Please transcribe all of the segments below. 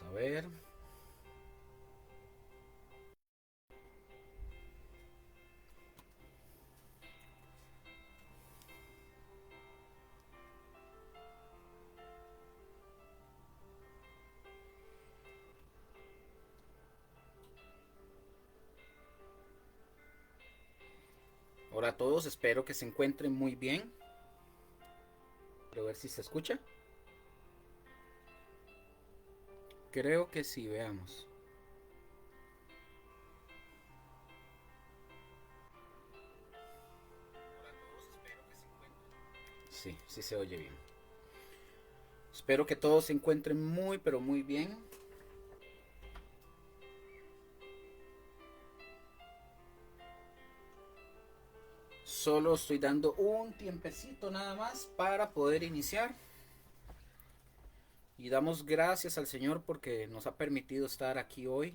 Vamos a ver. Hola a todos, espero que se encuentren muy bien. Quiero ver si se escucha. Creo que sí, veamos. Sí, sí se oye bien. Espero que todos se encuentren muy, pero muy bien. Solo estoy dando un tiempecito nada más para poder iniciar. Y damos gracias al Señor porque nos ha permitido estar aquí hoy.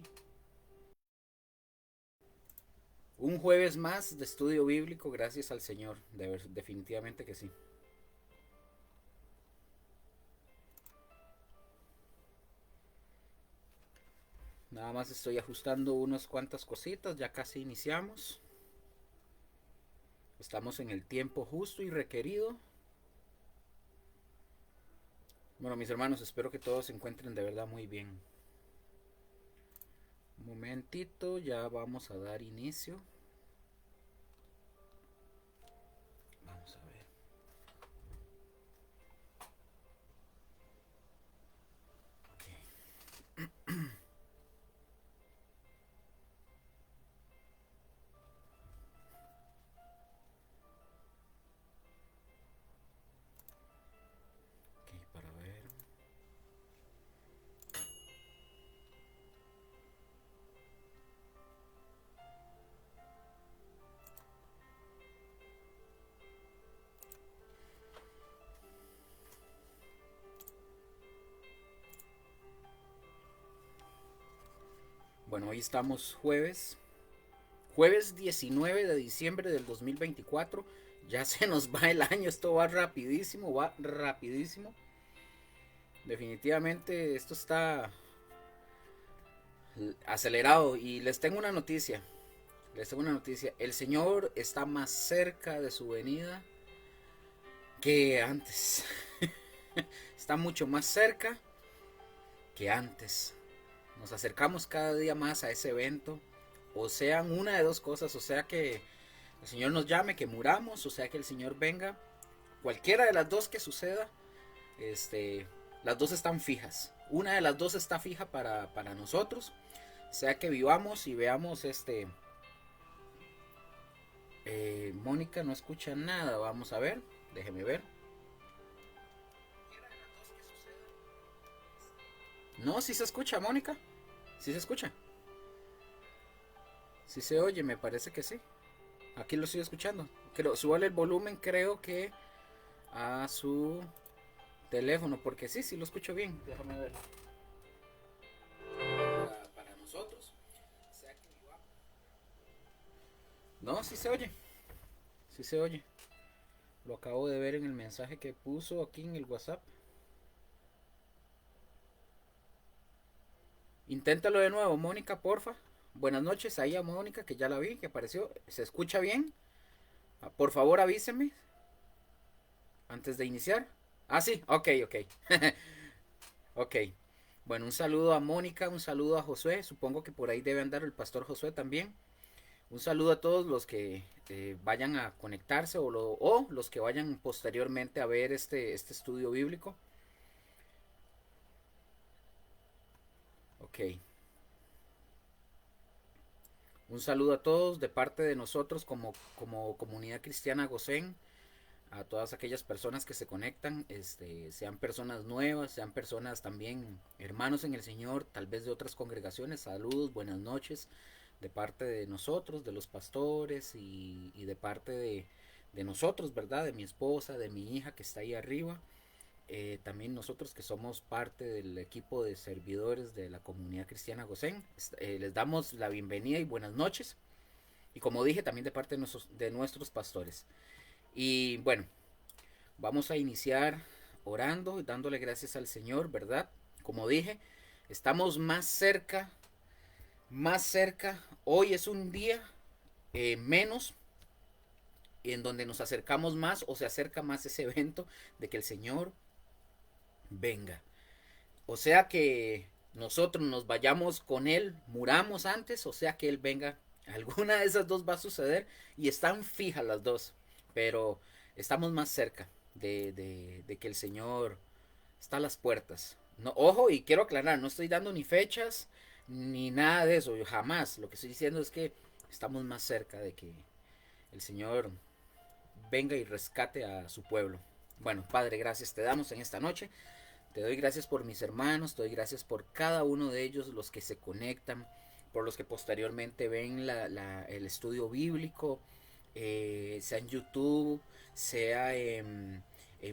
Un jueves más de estudio bíblico, gracias al Señor. Definitivamente que sí. Nada más estoy ajustando unas cuantas cositas, ya casi iniciamos. Estamos en el tiempo justo y requerido. Bueno, mis hermanos, espero que todos se encuentren de verdad muy bien. Un momentito, ya vamos a dar inicio. Vamos a ver. Ok, para ver. Bueno, hoy estamos jueves. Jueves 19 de diciembre del 2024. Ya se nos va el año, esto va rapidísimo, va rapidísimo. Definitivamente esto está acelerado y les tengo una noticia. Les tengo una noticia. El Señor está más cerca de su venida que antes. Está mucho más cerca que antes. Nos acercamos cada día más a ese evento. O sean una de dos cosas. O sea que el Señor nos llame, que muramos. O sea que el Señor venga. Cualquiera de las dos que suceda. Las dos están fijas. Una de las dos está fija para nosotros. Sea que vivamos y veamos Mónica no escucha nada. Vamos a ver. Déjeme ver. No, si se escucha, Mónica. Si se escucha. Si se oye, me parece que sí. Aquí lo estoy escuchando. Creo, súbale el volumen, creo que a su teléfono, porque sí, sí lo escucho bien. Déjame ver. Para nosotros. No, sí se oye. Sí se oye. Lo acabo de ver en el mensaje que puso aquí en el WhatsApp. Inténtalo de nuevo, Mónica, porfa. Buenas noches ahí a Mónica, que ya la vi, que apareció. ¿Se escucha bien? Por favor, avíseme antes de iniciar. Ah, sí, ok, ok. Ok. Bueno, un saludo a Mónica, un saludo a Josué. Supongo que por ahí debe andar el pastor Josué también. Un saludo a todos los que vayan a conectarse o los que vayan posteriormente a ver este estudio bíblico. Ok. Un saludo a todos de parte de nosotros como comunidad cristiana Gosén. A todas aquellas personas que se conectan, sean personas nuevas, sean personas también hermanos en el Señor, tal vez de otras congregaciones. Saludos, buenas noches de parte de nosotros, de los pastores y de parte de nosotros, ¿verdad? De mi esposa, de mi hija que está ahí arriba. También nosotros que somos parte del equipo de servidores de la comunidad cristiana Gosén, les damos la bienvenida y buenas noches. Y como dije, también de parte de nuestros pastores. Y bueno, vamos a iniciar orando y dándole gracias al Señor, ¿verdad? Como dije, Estamos más cerca. Hoy es un día menos en donde nos acercamos más o se acerca más ese evento de que el Señor venga. O sea que nosotros nos vayamos con Él, muramos antes, o sea que Él venga. Alguna de esas dos va a suceder y están fijas las dos. Pero estamos más cerca de que el Señor está a las puertas. No, ojo, y quiero aclarar, no estoy dando ni fechas ni nada de eso, yo jamás. Lo que estoy diciendo es que estamos más cerca de que el Señor venga y rescate a su pueblo. Bueno, Padre, gracias te damos en esta noche. Te doy gracias por mis hermanos, te doy gracias por cada uno de ellos, los que se conectan, por los que posteriormente ven el estudio bíblico, sea en YouTube, sea en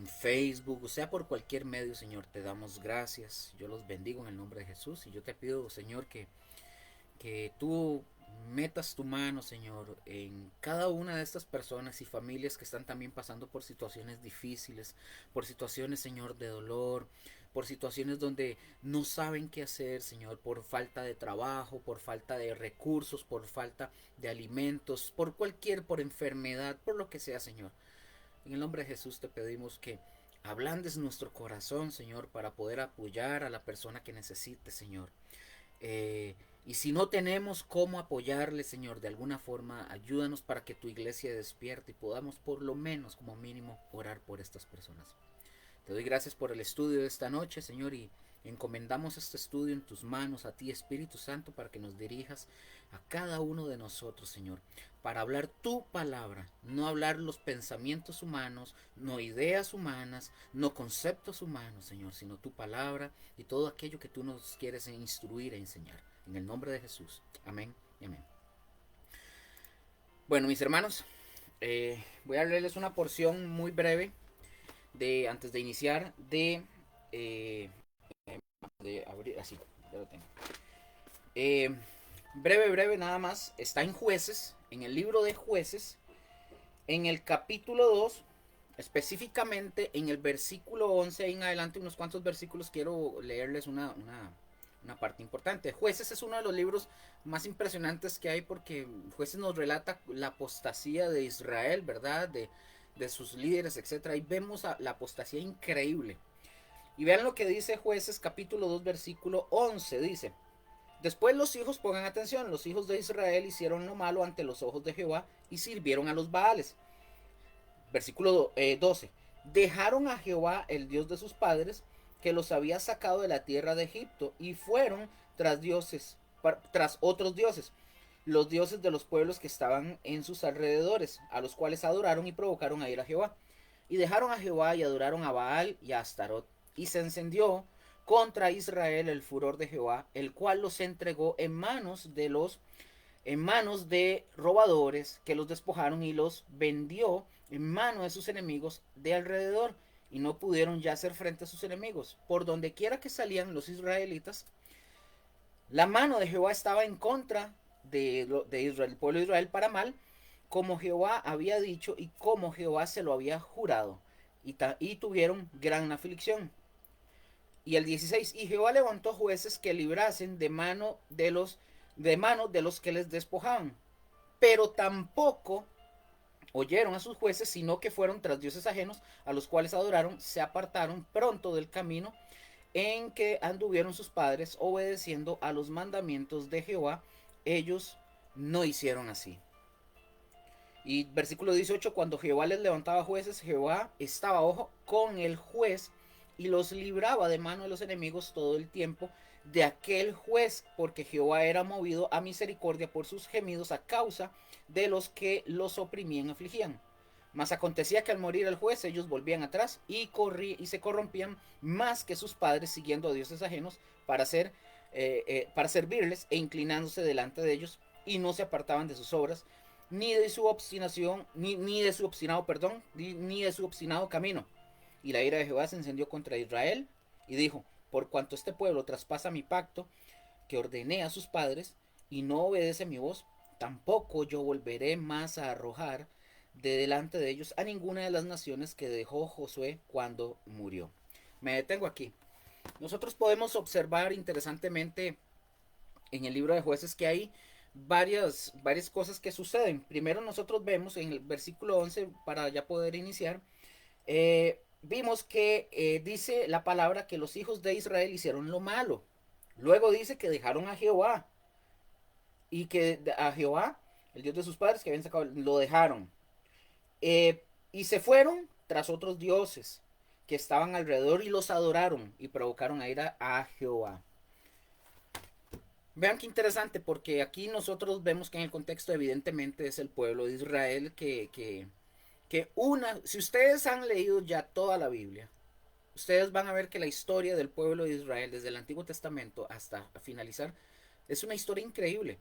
Facebook, o sea por cualquier medio, Señor, te damos gracias. Yo los bendigo en el nombre de Jesús y yo te pido, Señor, que tú metas tu mano, Señor, en cada una de estas personas y familias que están también pasando por situaciones difíciles, por situaciones, Señor, de dolor, por situaciones donde no saben qué hacer, Señor, por falta de trabajo, por falta de recursos, por falta de alimentos, por enfermedad, por lo que sea, Señor. En el nombre de Jesús te pedimos que ablandes nuestro corazón, Señor, para poder apoyar a la persona que necesite, Señor. Y si no tenemos cómo apoyarle, Señor, de alguna forma, ayúdanos para que tu iglesia despierte y podamos por lo menos, como mínimo, orar por estas personas. Te doy gracias por el estudio de esta noche, Señor, y encomendamos este estudio en tus manos, a ti, Espíritu Santo, para que nos dirijas a cada uno de nosotros, Señor, para hablar tu palabra, no hablar los pensamientos humanos, no ideas humanas, no conceptos humanos, Señor, sino tu palabra y todo aquello que tú nos quieres instruir e enseñar. En el nombre de Jesús. Amén y amén. Bueno, mis hermanos, voy a leerles una porción muy breve de antes de iniciar eh, de abrir así, ya lo tengo. Eh, breve nada más, está en Jueces, en el libro de Jueces, en el capítulo 2, específicamente en el versículo 11 en adelante, unos cuantos versículos, quiero leerles una parte importante. Jueces es uno de los libros más impresionantes que hay porque Jueces nos relata la apostasía de Israel, ¿verdad? De sus líderes, etcétera. Y vemos la apostasía increíble. Y vean lo que dice Jueces capítulo 2 versículo 11. Dice: después los hijos, pongan atención, los hijos de Israel hicieron lo malo ante los ojos de Jehová y sirvieron a los Baales. Versículo 12. Dejaron a Jehová, el Dios de sus padres, que los había sacado de la tierra de Egipto, y fueron tras otros dioses, los dioses de los pueblos que estaban en sus alrededores, a los cuales adoraron y provocaron a ir a Jehová. Y dejaron a Jehová y adoraron a Baal y a Astarot. Y se encendió contra Israel el furor de Jehová, el cual los entregó en manos de robadores que los despojaron y los vendió en mano de sus enemigos de alrededor, y no pudieron ya hacer frente a sus enemigos. Por donde quiera que salían los israelitas, la mano de Jehová estaba en contra de Israel, el pueblo de Israel, para mal, como Jehová había dicho y como Jehová se lo había jurado, y tuvieron gran aflicción. Y el 16, y Jehová levantó jueces que librasen de mano de los que les despojaban, pero tampoco oyeron a sus jueces, sino que fueron tras dioses ajenos, a los cuales adoraron, se apartaron pronto del camino en que anduvieron sus padres, obedeciendo a los mandamientos de Jehová. Ellos no hicieron así. Y versículo 18, cuando Jehová les levantaba jueces, Jehová estaba, ojo, con el juez y los libraba de mano de los enemigos todo el tiempo de aquel juez, porque Jehová era movido a misericordia por sus gemidos a causa de los que los oprimían y afligían. Mas acontecía que al morir el juez ellos volvían atrás y se corrompían más que sus padres, siguiendo a dioses ajenos para servirles e inclinándose delante de ellos, y no se apartaban de sus obras, ni de su obstinación, ni de su obstinado, perdón, ni de su obstinado camino. Y la ira de Jehová se encendió contra Israel y dijo: por cuanto este pueblo traspasa mi pacto que ordené a sus padres y no obedece mi voz, tampoco yo volveré más a arrojar de delante de ellos a ninguna de las naciones que dejó Josué cuando murió. Me detengo aquí. nosotros podemos observar interesantemente en el libro de Jueces que hay varias cosas que suceden. Primero nosotros vemos en el versículo 11, para ya poder iniciar, vimos que dice la palabra que los hijos de Israel hicieron lo malo. Luego dice que dejaron a Jehová y que a Jehová, el Dios de sus padres que habían sacado, lo dejaron. Y se fueron tras otros dioses que estaban alrededor y los adoraron y provocaron a ira a Jehová. Vean qué interesante, porque aquí nosotros vemos que en el contexto evidentemente es el pueblo de Israel si ustedes han leído ya toda la Biblia, ustedes van a ver que la historia del pueblo de Israel desde el Antiguo Testamento hasta finalizar es una historia increíble.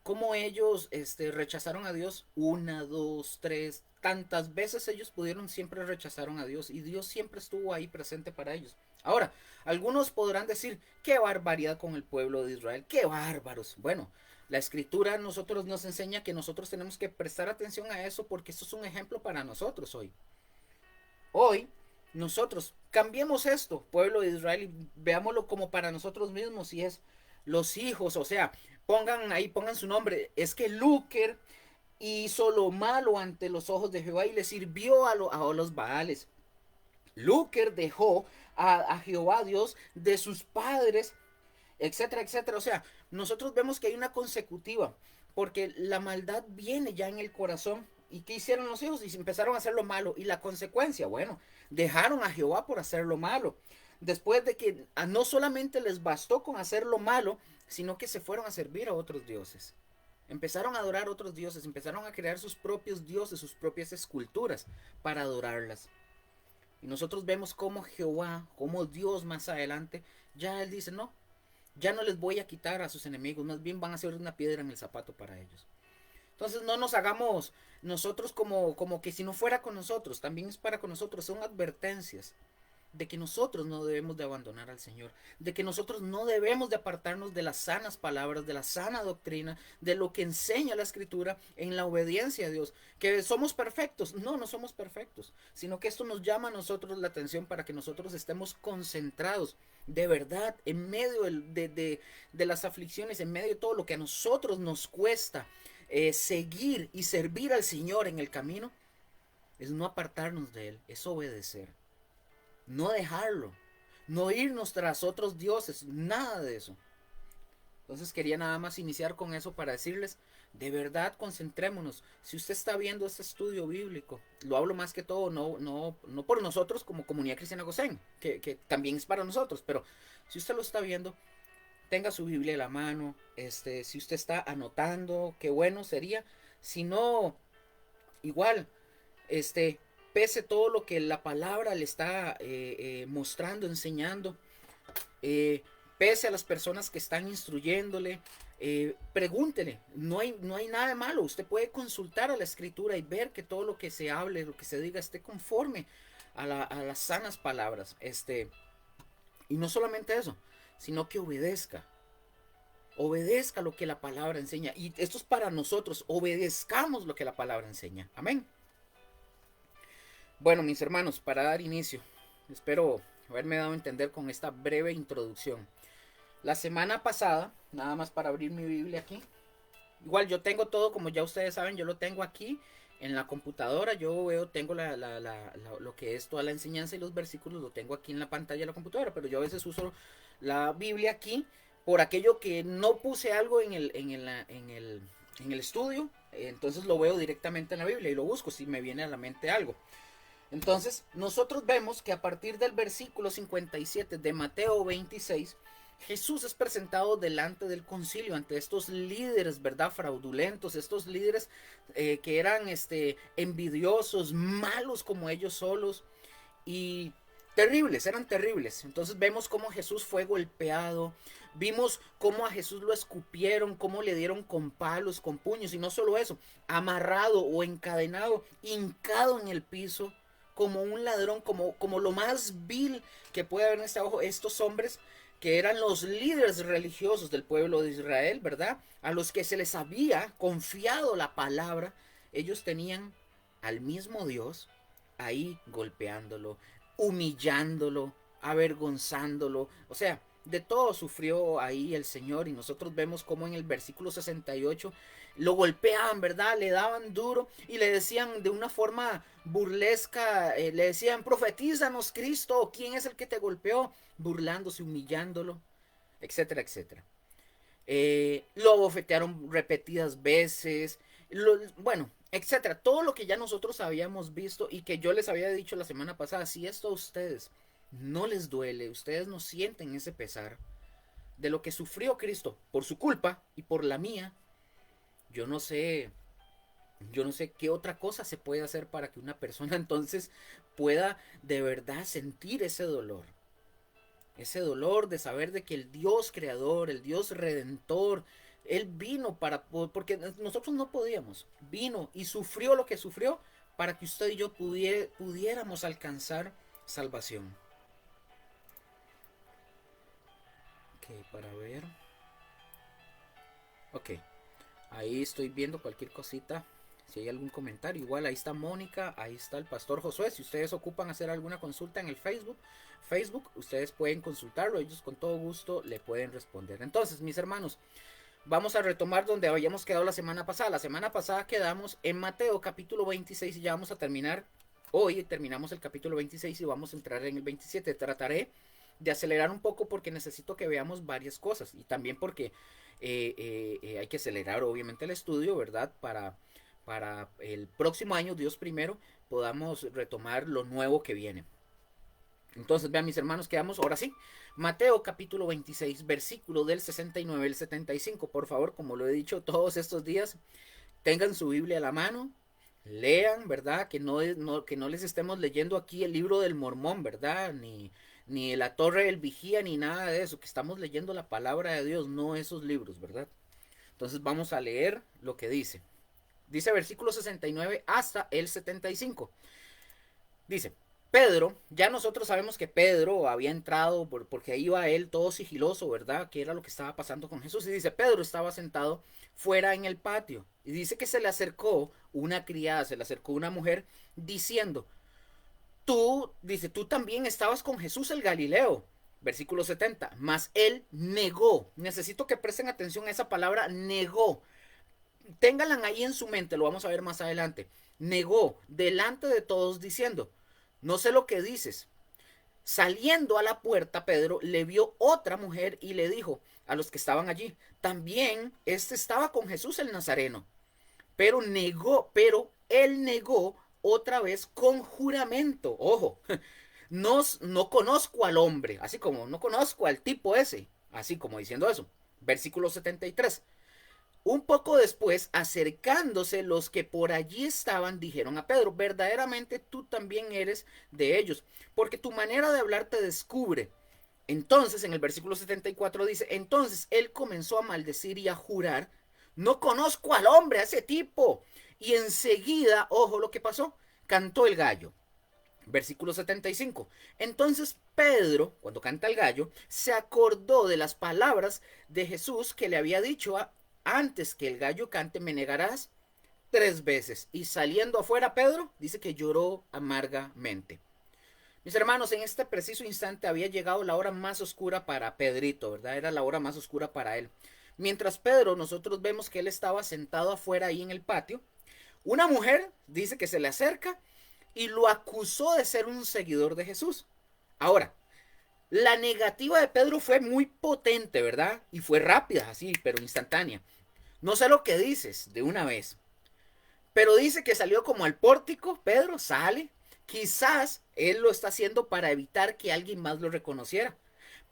Cómo ellos rechazaron a Dios una, dos, tres, tantas veces ellos pudieron, siempre rechazaron a Dios y Dios siempre estuvo ahí presente para ellos. Ahora, algunos podrán decir, qué barbaridad con el pueblo de Israel, qué bárbaros. Bueno, la escritura a nosotros nos enseña que nosotros tenemos que prestar atención a eso porque esto es un ejemplo para nosotros hoy. Hoy, nosotros cambiemos esto, pueblo de Israel, y veámoslo como para nosotros mismos y es los hijos, o sea, pongan su nombre, es que Lúcer hizo lo malo ante los ojos de Jehová y le sirvió a los Baales. Lúcer dejó a Jehová Dios de sus padres, etcétera, etcétera. O sea, nosotros vemos que hay una consecutiva, porque la maldad viene ya en el corazón. ¿Y qué hicieron los hijos? Y empezaron a hacer lo malo. Y la consecuencia, bueno, dejaron a Jehová por hacer lo malo. Después de que no solamente les bastó con hacer lo malo, sino que se fueron a servir a otros dioses. Empezaron a adorar a otros dioses, empezaron a crear sus propios dioses, sus propias esculturas para adorarlas. Y nosotros vemos como Jehová, como Dios más adelante, ya Él dice, no, ya no les voy a quitar a sus enemigos, más bien van a ser una piedra en el zapato para ellos. Entonces no nos hagamos nosotros como que si no fuera con nosotros, también es para con nosotros, son advertencias de que nosotros no debemos de abandonar al Señor, de que nosotros no debemos de apartarnos de las sanas palabras, de la sana doctrina, de lo que enseña la Escritura en la obediencia a Dios. Que somos perfectos, no, no somos perfectos, sino que esto nos llama a nosotros la atención para que nosotros estemos concentrados de verdad en medio de las aflicciones, en medio de todo lo que a nosotros nos cuesta seguir y servir al Señor en el camino, es no apartarnos de Él, es obedecer. No dejarlo, no irnos tras otros dioses, nada de eso. Entonces quería nada más iniciar con eso para decirles, de verdad concentrémonos. Si usted está viendo este estudio bíblico, lo hablo más que todo, no por nosotros como Comunidad Cristiana Gosén, que también es para nosotros, pero si usted lo está viendo, tenga su Biblia a la mano, si usted está anotando, qué bueno sería. Si no, igual, pese todo lo que la palabra le está mostrando, enseñando, pese a las personas que están instruyéndole, pregúntele, no hay nada de malo, usted puede consultar a la escritura y ver que todo lo que se hable, lo que se diga esté conforme a las sanas palabras, y no solamente eso, sino que obedezca lo que la palabra enseña, y esto es para nosotros, obedezcamos lo que la palabra enseña, amén. Bueno, mis hermanos, para dar inicio, espero haberme dado a entender con esta breve introducción. La semana pasada, nada más para abrir mi Biblia aquí, igual yo tengo todo, como ya ustedes saben, yo lo tengo aquí en la computadora, tengo lo que es toda la enseñanza y los versículos, lo tengo aquí en la pantalla de la computadora, pero yo a veces uso la Biblia aquí por aquello que no puse algo en el estudio, entonces lo veo directamente en la Biblia y lo busco si me viene a la mente algo. Entonces, nosotros vemos que a partir del versículo 57 de Mateo 26, Jesús es presentado delante del concilio ante estos líderes, ¿verdad? Fraudulentos, estos líderes que eran envidiosos, malos como ellos solos y terribles, eran terribles. Entonces vemos cómo Jesús fue golpeado, vimos cómo a Jesús lo escupieron, cómo le dieron con palos, con puños, y no solo eso, amarrado o encadenado, hincado en el piso, como un ladrón, como lo más vil que puede haber en este ojo, estos hombres que eran los líderes religiosos del pueblo de Israel, ¿verdad? A los que se les había confiado la palabra, ellos tenían al mismo Dios ahí golpeándolo, humillándolo. avergonzándolo. O sea, de todo sufrió ahí el Señor, y nosotros vemos como en el versículo 68 lo golpeaban, ¿verdad? Le daban duro y le decían de una forma burlesca, le decían, profetízanos Cristo, ¿quién es el que te golpeó? Burlándose, humillándolo, etcétera, etcétera. Lo abofetearon repetidas veces, bueno, etcétera. Todo lo que ya nosotros habíamos visto y que yo les había dicho la semana pasada, si esto a ustedes no les duele, ustedes no sienten ese pesar de lo que sufrió Cristo por su culpa y por la mía, yo no sé, yo no sé qué otra cosa se puede hacer para que una persona entonces pueda de verdad sentir ese dolor de saber de que el Dios creador, el Dios redentor, Él vino porque nosotros no podíamos, vino y sufrió lo que sufrió para que usted y yo pudiéramos alcanzar salvación. Ok, para ver. Ok, ahí estoy viendo cualquier cosita. Si hay algún comentario, igual ahí está Mónica, ahí está el pastor Josué. Si ustedes ocupan hacer alguna consulta en el Facebook, ustedes pueden consultarlo, ellos con todo gusto le pueden responder. Entonces, mis hermanos, vamos a retomar donde habíamos quedado la semana pasada. La semana pasada quedamos en Mateo capítulo 26 y ya vamos a terminar. Hoy terminamos el capítulo 26 y vamos a entrar en el 27. Trataré de acelerar un poco porque necesito que veamos varias cosas y también porque hay que acelerar obviamente el estudio, ¿verdad? Para el próximo año, Dios primero, podamos retomar lo nuevo que viene. Entonces, vean mis hermanos, quedamos ahora sí. Mateo capítulo 26, versículo del 69 al 75. Por favor, como lo he dicho todos estos días, tengan su Biblia a la mano, lean, ¿verdad? Que no les estemos leyendo aquí el libro del Mormón, ¿verdad? Ni la Torre del Vigía, ni nada de eso, que estamos leyendo la palabra de Dios, no esos libros, ¿verdad? Entonces vamos a leer lo que dice. Dice versículo 69 hasta el 75. Dice, Pedro, ya nosotros sabemos que Pedro había entrado porque iba él todo sigiloso, ¿verdad? Que era lo que estaba pasando con Jesús. Y dice, Pedro estaba sentado fuera en el patio. Y dice que se le acercó una criada, se le acercó una mujer diciendo, dice, tú también estabas con Jesús el Galileo. Versículo 70. Mas él negó. Necesito que presten atención a esa palabra, negó. Ténganla ahí en su mente, lo vamos a ver más adelante. Negó delante de todos diciendo, no sé lo que dices. Saliendo a la puerta, Pedro le vio otra mujer y le dijo a los que estaban allí, también este estaba con Jesús el Nazareno. Pero él negó otra vez con juramento. Ojo, no conozco al hombre, así como no conozco al tipo ese, así como diciendo eso. Versículo 73. Un poco después, acercándose los que por allí estaban, dijeron a Pedro, verdaderamente tú también eres de ellos, porque tu manera de hablar te descubre. Entonces, en el versículo 74 dice, entonces él comenzó a maldecir y a jurar, no conozco al hombre, a ese tipo. Y enseguida, ojo lo que pasó, cantó el gallo. Versículo 75. Entonces Pedro, cuando canta el gallo, se acordó de las palabras de Jesús que le había dicho antes que el gallo cante me negarás 3 veces. Y saliendo afuera Pedro dice que lloró amargamente. Mis hermanos, en este preciso instante había llegado la hora más oscura para Pedrito, ¿verdad? Era la hora más oscura para él. Mientras Pedro, nosotros vemos que él estaba sentado afuera ahí en el patio. Una mujer dice que se le acerca y lo acusó de ser un seguidor de Jesús. Ahora, la negativa de Pedro fue muy potente, ¿verdad? Y fue rápida, así, pero instantánea. No sé lo que dices de una vez, pero dice que salió como al pórtico, Pedro sale. Quizás él lo está haciendo para evitar que alguien más lo reconociera,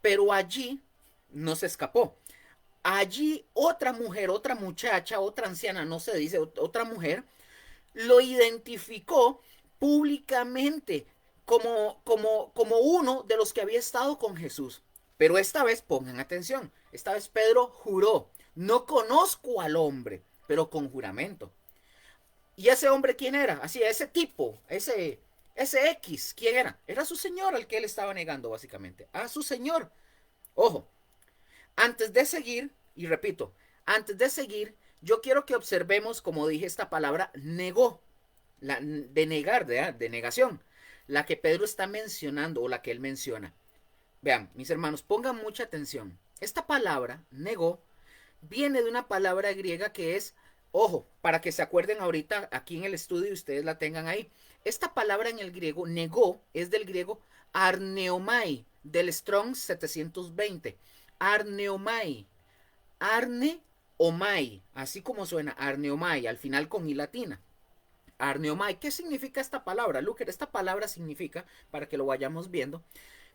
pero allí no se escapó. Allí otra mujer, otra muchacha, otra anciana, no se dice, otra mujer, lo identificó públicamente como uno de los que había estado con Jesús. Pero esta vez, pongan atención, esta vez Pedro juró, no conozco al hombre, pero con juramento. ¿Y ese hombre quién era? Así, ese tipo, ese X, ¿quién era? Era su señor al que él estaba negando básicamente, a su señor. Ojo, antes de seguir, y repito, antes de seguir, yo quiero que observemos, como dije, esta palabra negó, de negar, de negación, la que Pedro está mencionando o la que él menciona. Vean, mis hermanos, pongan mucha atención. Esta palabra, negó, viene de una palabra griega que es, ojo, para que se acuerden ahorita aquí en el estudio y ustedes la tengan ahí. Esta palabra en el griego, negó, es del griego arneomai, del Strong 720. Arneomai, arneomai, así como suena, arneomai, al final con i latina. Arneomai, ¿qué significa esta palabra, Luker? Esta palabra significa, para que lo vayamos viendo,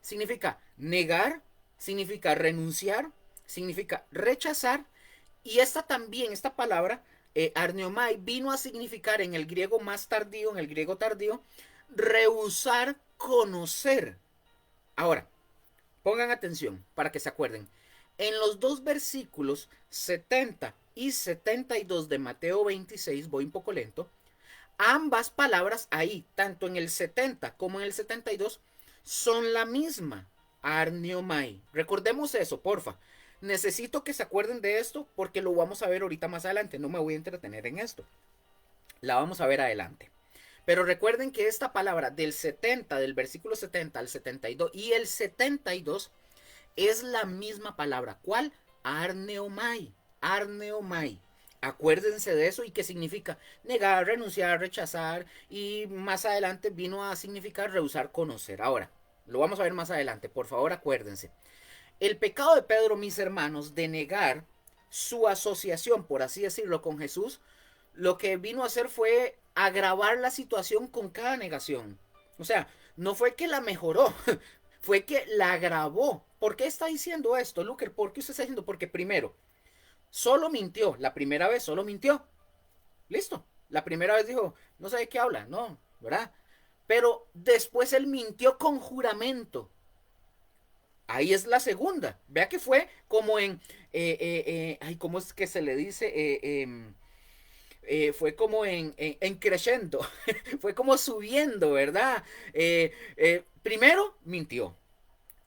significa negar, significa renunciar, significa rechazar, y esta también, esta palabra, arneomai, vino a significar en el griego más tardío, en el griego tardío, rehusar conocer. Ahora, pongan atención para que se acuerden. En los dos versículos 70 y 72 de Mateo 26, voy un poco lento, ambas palabras ahí, tanto en el 70 como en el 72, son la misma, arneomai. Recordemos eso, porfa. Necesito que se acuerden de esto porque lo vamos a ver ahorita más adelante. No me voy a entretener en esto. La vamos a ver adelante. Pero recuerden que esta palabra del 70, del versículo 70 al 72 y el 72 es la misma palabra. ¿Cuál? Arneomai. Arneomai. Acuérdense de eso y qué significa negar, renunciar, rechazar y más adelante vino a significar rehusar conocer. Ahora, lo vamos a ver más adelante, por favor acuérdense. El pecado de Pedro, mis hermanos, de negar su asociación, por así decirlo, con Jesús, lo que vino a hacer fue agravar la situación con cada negación. O sea, no fue que la mejoró, fue que la agravó. ¿Por qué está diciendo esto, Luker? ¿Por qué usted está diciendo? Porque primero, solo mintió. La primera vez solo mintió. Listo. La primera vez dijo, no sé de qué habla, no, ¿verdad? Pero después él mintió con juramento. Ahí es la segunda. Vea que fue como en, ay, ¿cómo es que se le dice? Fue como en crescendo, fue como subiendo, ¿verdad? Primero mintió.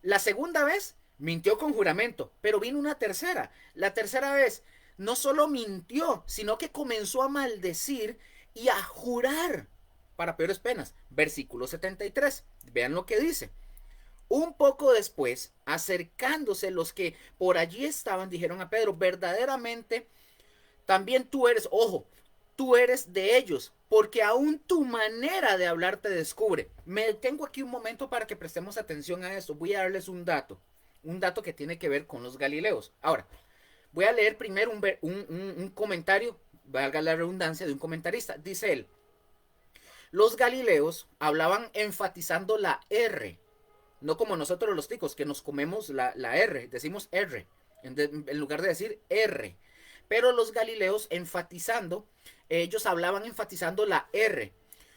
La segunda vez mintió con juramento, pero vino una tercera. La tercera vez no solo mintió, sino que comenzó a maldecir y a jurar para peores penas. Versículo 73. Vean lo que dice. Un poco después, acercándose los que por allí estaban, dijeron a Pedro, verdaderamente, también tú eres, ojo, tú eres de ellos, porque aún tu manera de hablar te descubre. Me tengo aquí un momento para que prestemos atención a esto. Voy a darles un dato que tiene que ver con los galileos. Ahora, voy a leer primero un comentario, valga la redundancia, de un comentarista. Dice él, los galileos hablaban enfatizando la R, no como nosotros los ticos, que nos comemos la R, decimos R, en lugar de decir R. Pero los galileos enfatizando, ellos hablaban enfatizando la R.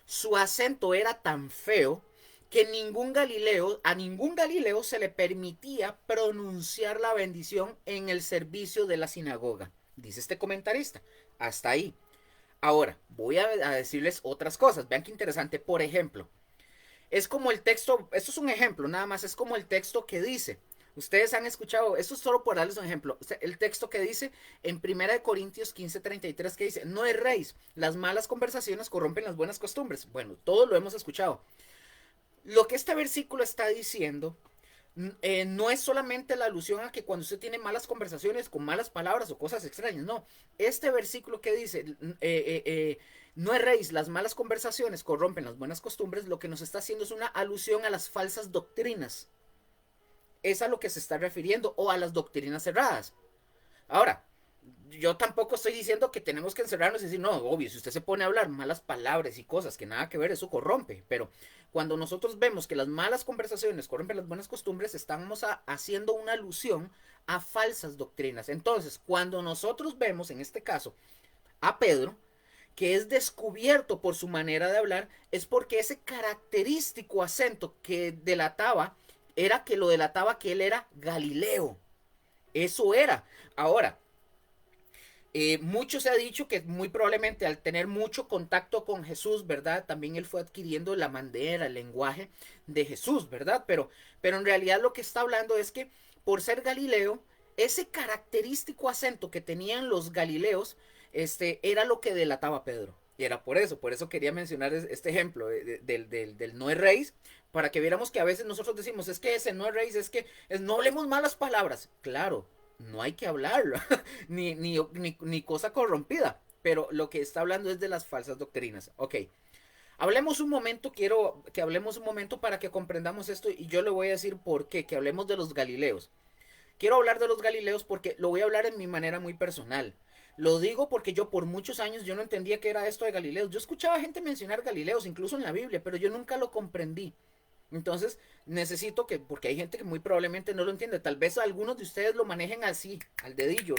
Su acento era tan feo que a ningún galileo se le permitía pronunciar la bendición en el servicio de la sinagoga. Dice este comentarista. Hasta ahí. Ahora, voy a decirles otras cosas. Vean qué interesante. Por ejemplo, es como el texto, esto es un ejemplo nada más, es como el texto que dice, ustedes han escuchado, esto es solo por darles un ejemplo, el texto que dice en 1 Corintios 15:33 que dice, no erréis, las malas conversaciones corrompen las buenas costumbres. Bueno, todos lo hemos escuchado. Lo que este versículo está diciendo no es solamente la alusión a que cuando usted tiene malas conversaciones con malas palabras o cosas extrañas, no. Este versículo que dice, no erréis, las malas conversaciones corrompen las buenas costumbres, lo que nos está haciendo es una alusión a las falsas doctrinas. Es a lo que se está refiriendo, o a las doctrinas cerradas. Ahora, yo tampoco estoy diciendo que tenemos que encerrarnos y decir, no, obvio, si usted se pone a hablar malas palabras y cosas que nada que ver, eso corrompe. Pero cuando nosotros vemos que las malas conversaciones corrompen las buenas costumbres, estamos haciendo una alusión a falsas doctrinas. Entonces, cuando nosotros vemos, en este caso, a Pedro, que es descubierto por su manera de hablar, es porque ese característico acento que delataba, era que lo delataba que él era Galileo. Eso era. Ahora, mucho se ha dicho que muy probablemente al tener mucho contacto con Jesús, ¿verdad? También él fue adquiriendo la manera, el lenguaje de Jesús, ¿verdad? Pero en realidad lo que está hablando es que por ser Galileo, ese característico acento que tenían los galileos, era lo que delataba a Pedro. Y era por eso quería mencionar este ejemplo del no erréis, para que viéramos que a veces nosotros decimos, es que ese no erréis, no hablemos malas palabras. Claro, no hay que hablarlo, ni cosa corrompida, pero lo que está hablando es de las falsas doctrinas. Ok, hablemos un momento, quiero que hablemos un momento para que comprendamos esto y yo le voy a decir por qué, que hablemos de los Galileos. Quiero hablar de los Galileos porque lo voy a hablar en mi manera muy personal. Lo digo porque yo por muchos años yo no entendía qué era esto de Galileos. Yo escuchaba gente mencionar Galileos, incluso en la Biblia, pero yo nunca lo comprendí. Entonces necesito que, porque hay gente que muy probablemente no lo entiende, tal vez algunos de ustedes lo manejen así, al dedillo,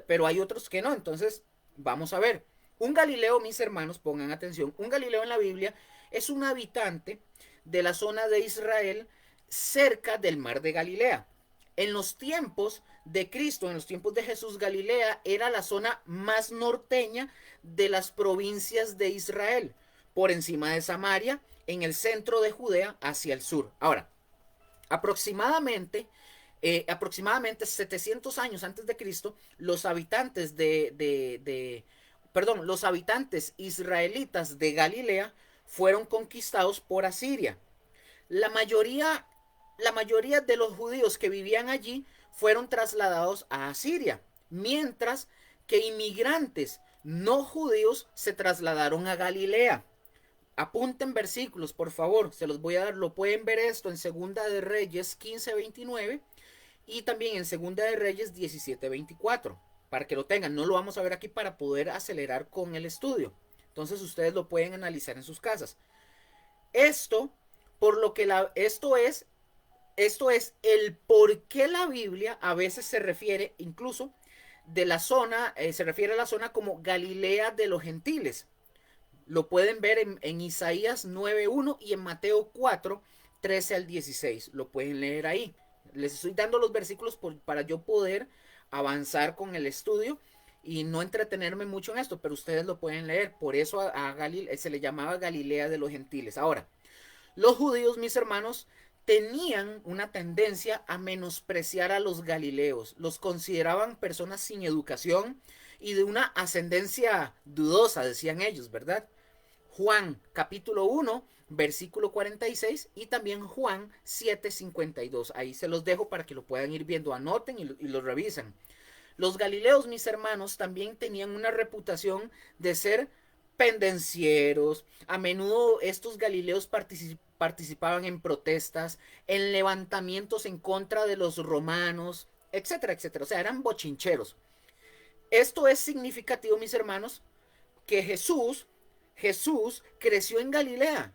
pero hay otros que no. Entonces vamos a ver. Un Galileo, mis hermanos, pongan atención, un Galileo en la Biblia es un habitante de la zona de Israel cerca del mar de Galilea. En los tiempos de Cristo, en los tiempos de Jesús, Galilea era la zona más norteña de las provincias de Israel, por encima de Samaria, en el centro de Judea hacia el sur. Ahora, aproximadamente 700 años antes de Cristo, los habitantes los habitantes israelitas de Galilea fueron conquistados por Asiria. La mayoría, la mayoría de los judíos que vivían allí fueron trasladados a Asiria, mientras que inmigrantes no judíos se trasladaron a Galilea. Apunten versículos, por favor, se los voy a dar, lo pueden ver esto en Segunda de Reyes 15:29 y también en Segunda de Reyes 17:24, para que lo tengan. No lo vamos a ver aquí para poder acelerar con el estudio. Entonces ustedes lo pueden analizar en sus casas. Esto, por lo que esto es el por qué la Biblia a veces se refiere incluso de la zona, se refiere a la zona como Galilea de los gentiles. Lo pueden ver en Isaías 9:1 y en Mateo 4:13 al 16. Lo pueden leer ahí. Les estoy dando los versículos para yo poder avanzar con el estudio y no entretenerme mucho en esto, pero ustedes lo pueden leer. Por eso se le llamaba Galilea de los gentiles. Ahora, los judíos, mis hermanos, tenían una tendencia a menospreciar a los galileos. Los consideraban personas sin educación y de una ascendencia dudosa, decían ellos, ¿verdad? Juan capítulo 1, versículo 46 y también Juan 7:52. Ahí se los dejo para que lo puedan ir viendo, anoten y lo revisen. Los galileos, mis hermanos, también tenían una reputación de ser pendencieros. A menudo estos galileos participaban en protestas, en levantamientos en contra de los romanos, etcétera, etcétera. O sea, eran bochincheros. Esto es significativo, mis hermanos, que Jesús creció en Galilea.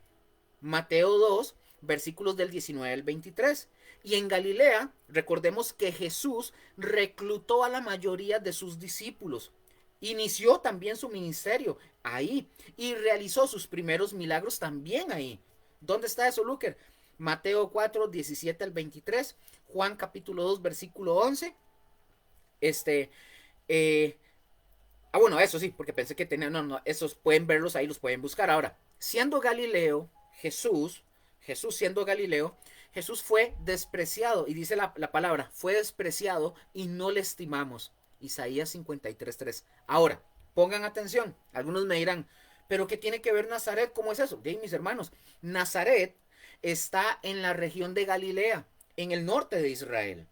Mateo 2, versículos del 19 al 23. Y en Galilea, recordemos que Jesús reclutó a la mayoría de sus discípulos. Inició también su ministerio ahí y realizó sus primeros milagros también ahí. ¿Dónde está eso, Luker? Mateo 4, 17 al 23, Juan capítulo 2, versículo 11. Eh, bueno, eso sí, porque pensé que tenían, no, esos pueden verlos ahí, los pueden buscar. Ahora, siendo Galileo, Jesús siendo Galileo, Jesús fue despreciado, y dice la palabra, fue despreciado y no le estimamos. Isaías 53:3. Ahora, pongan atención, algunos me dirán, pero ¿qué tiene que ver Nazaret? ¿Cómo es eso? Bien, mis hermanos, Nazaret está en la región de Galilea, en el norte de Israel.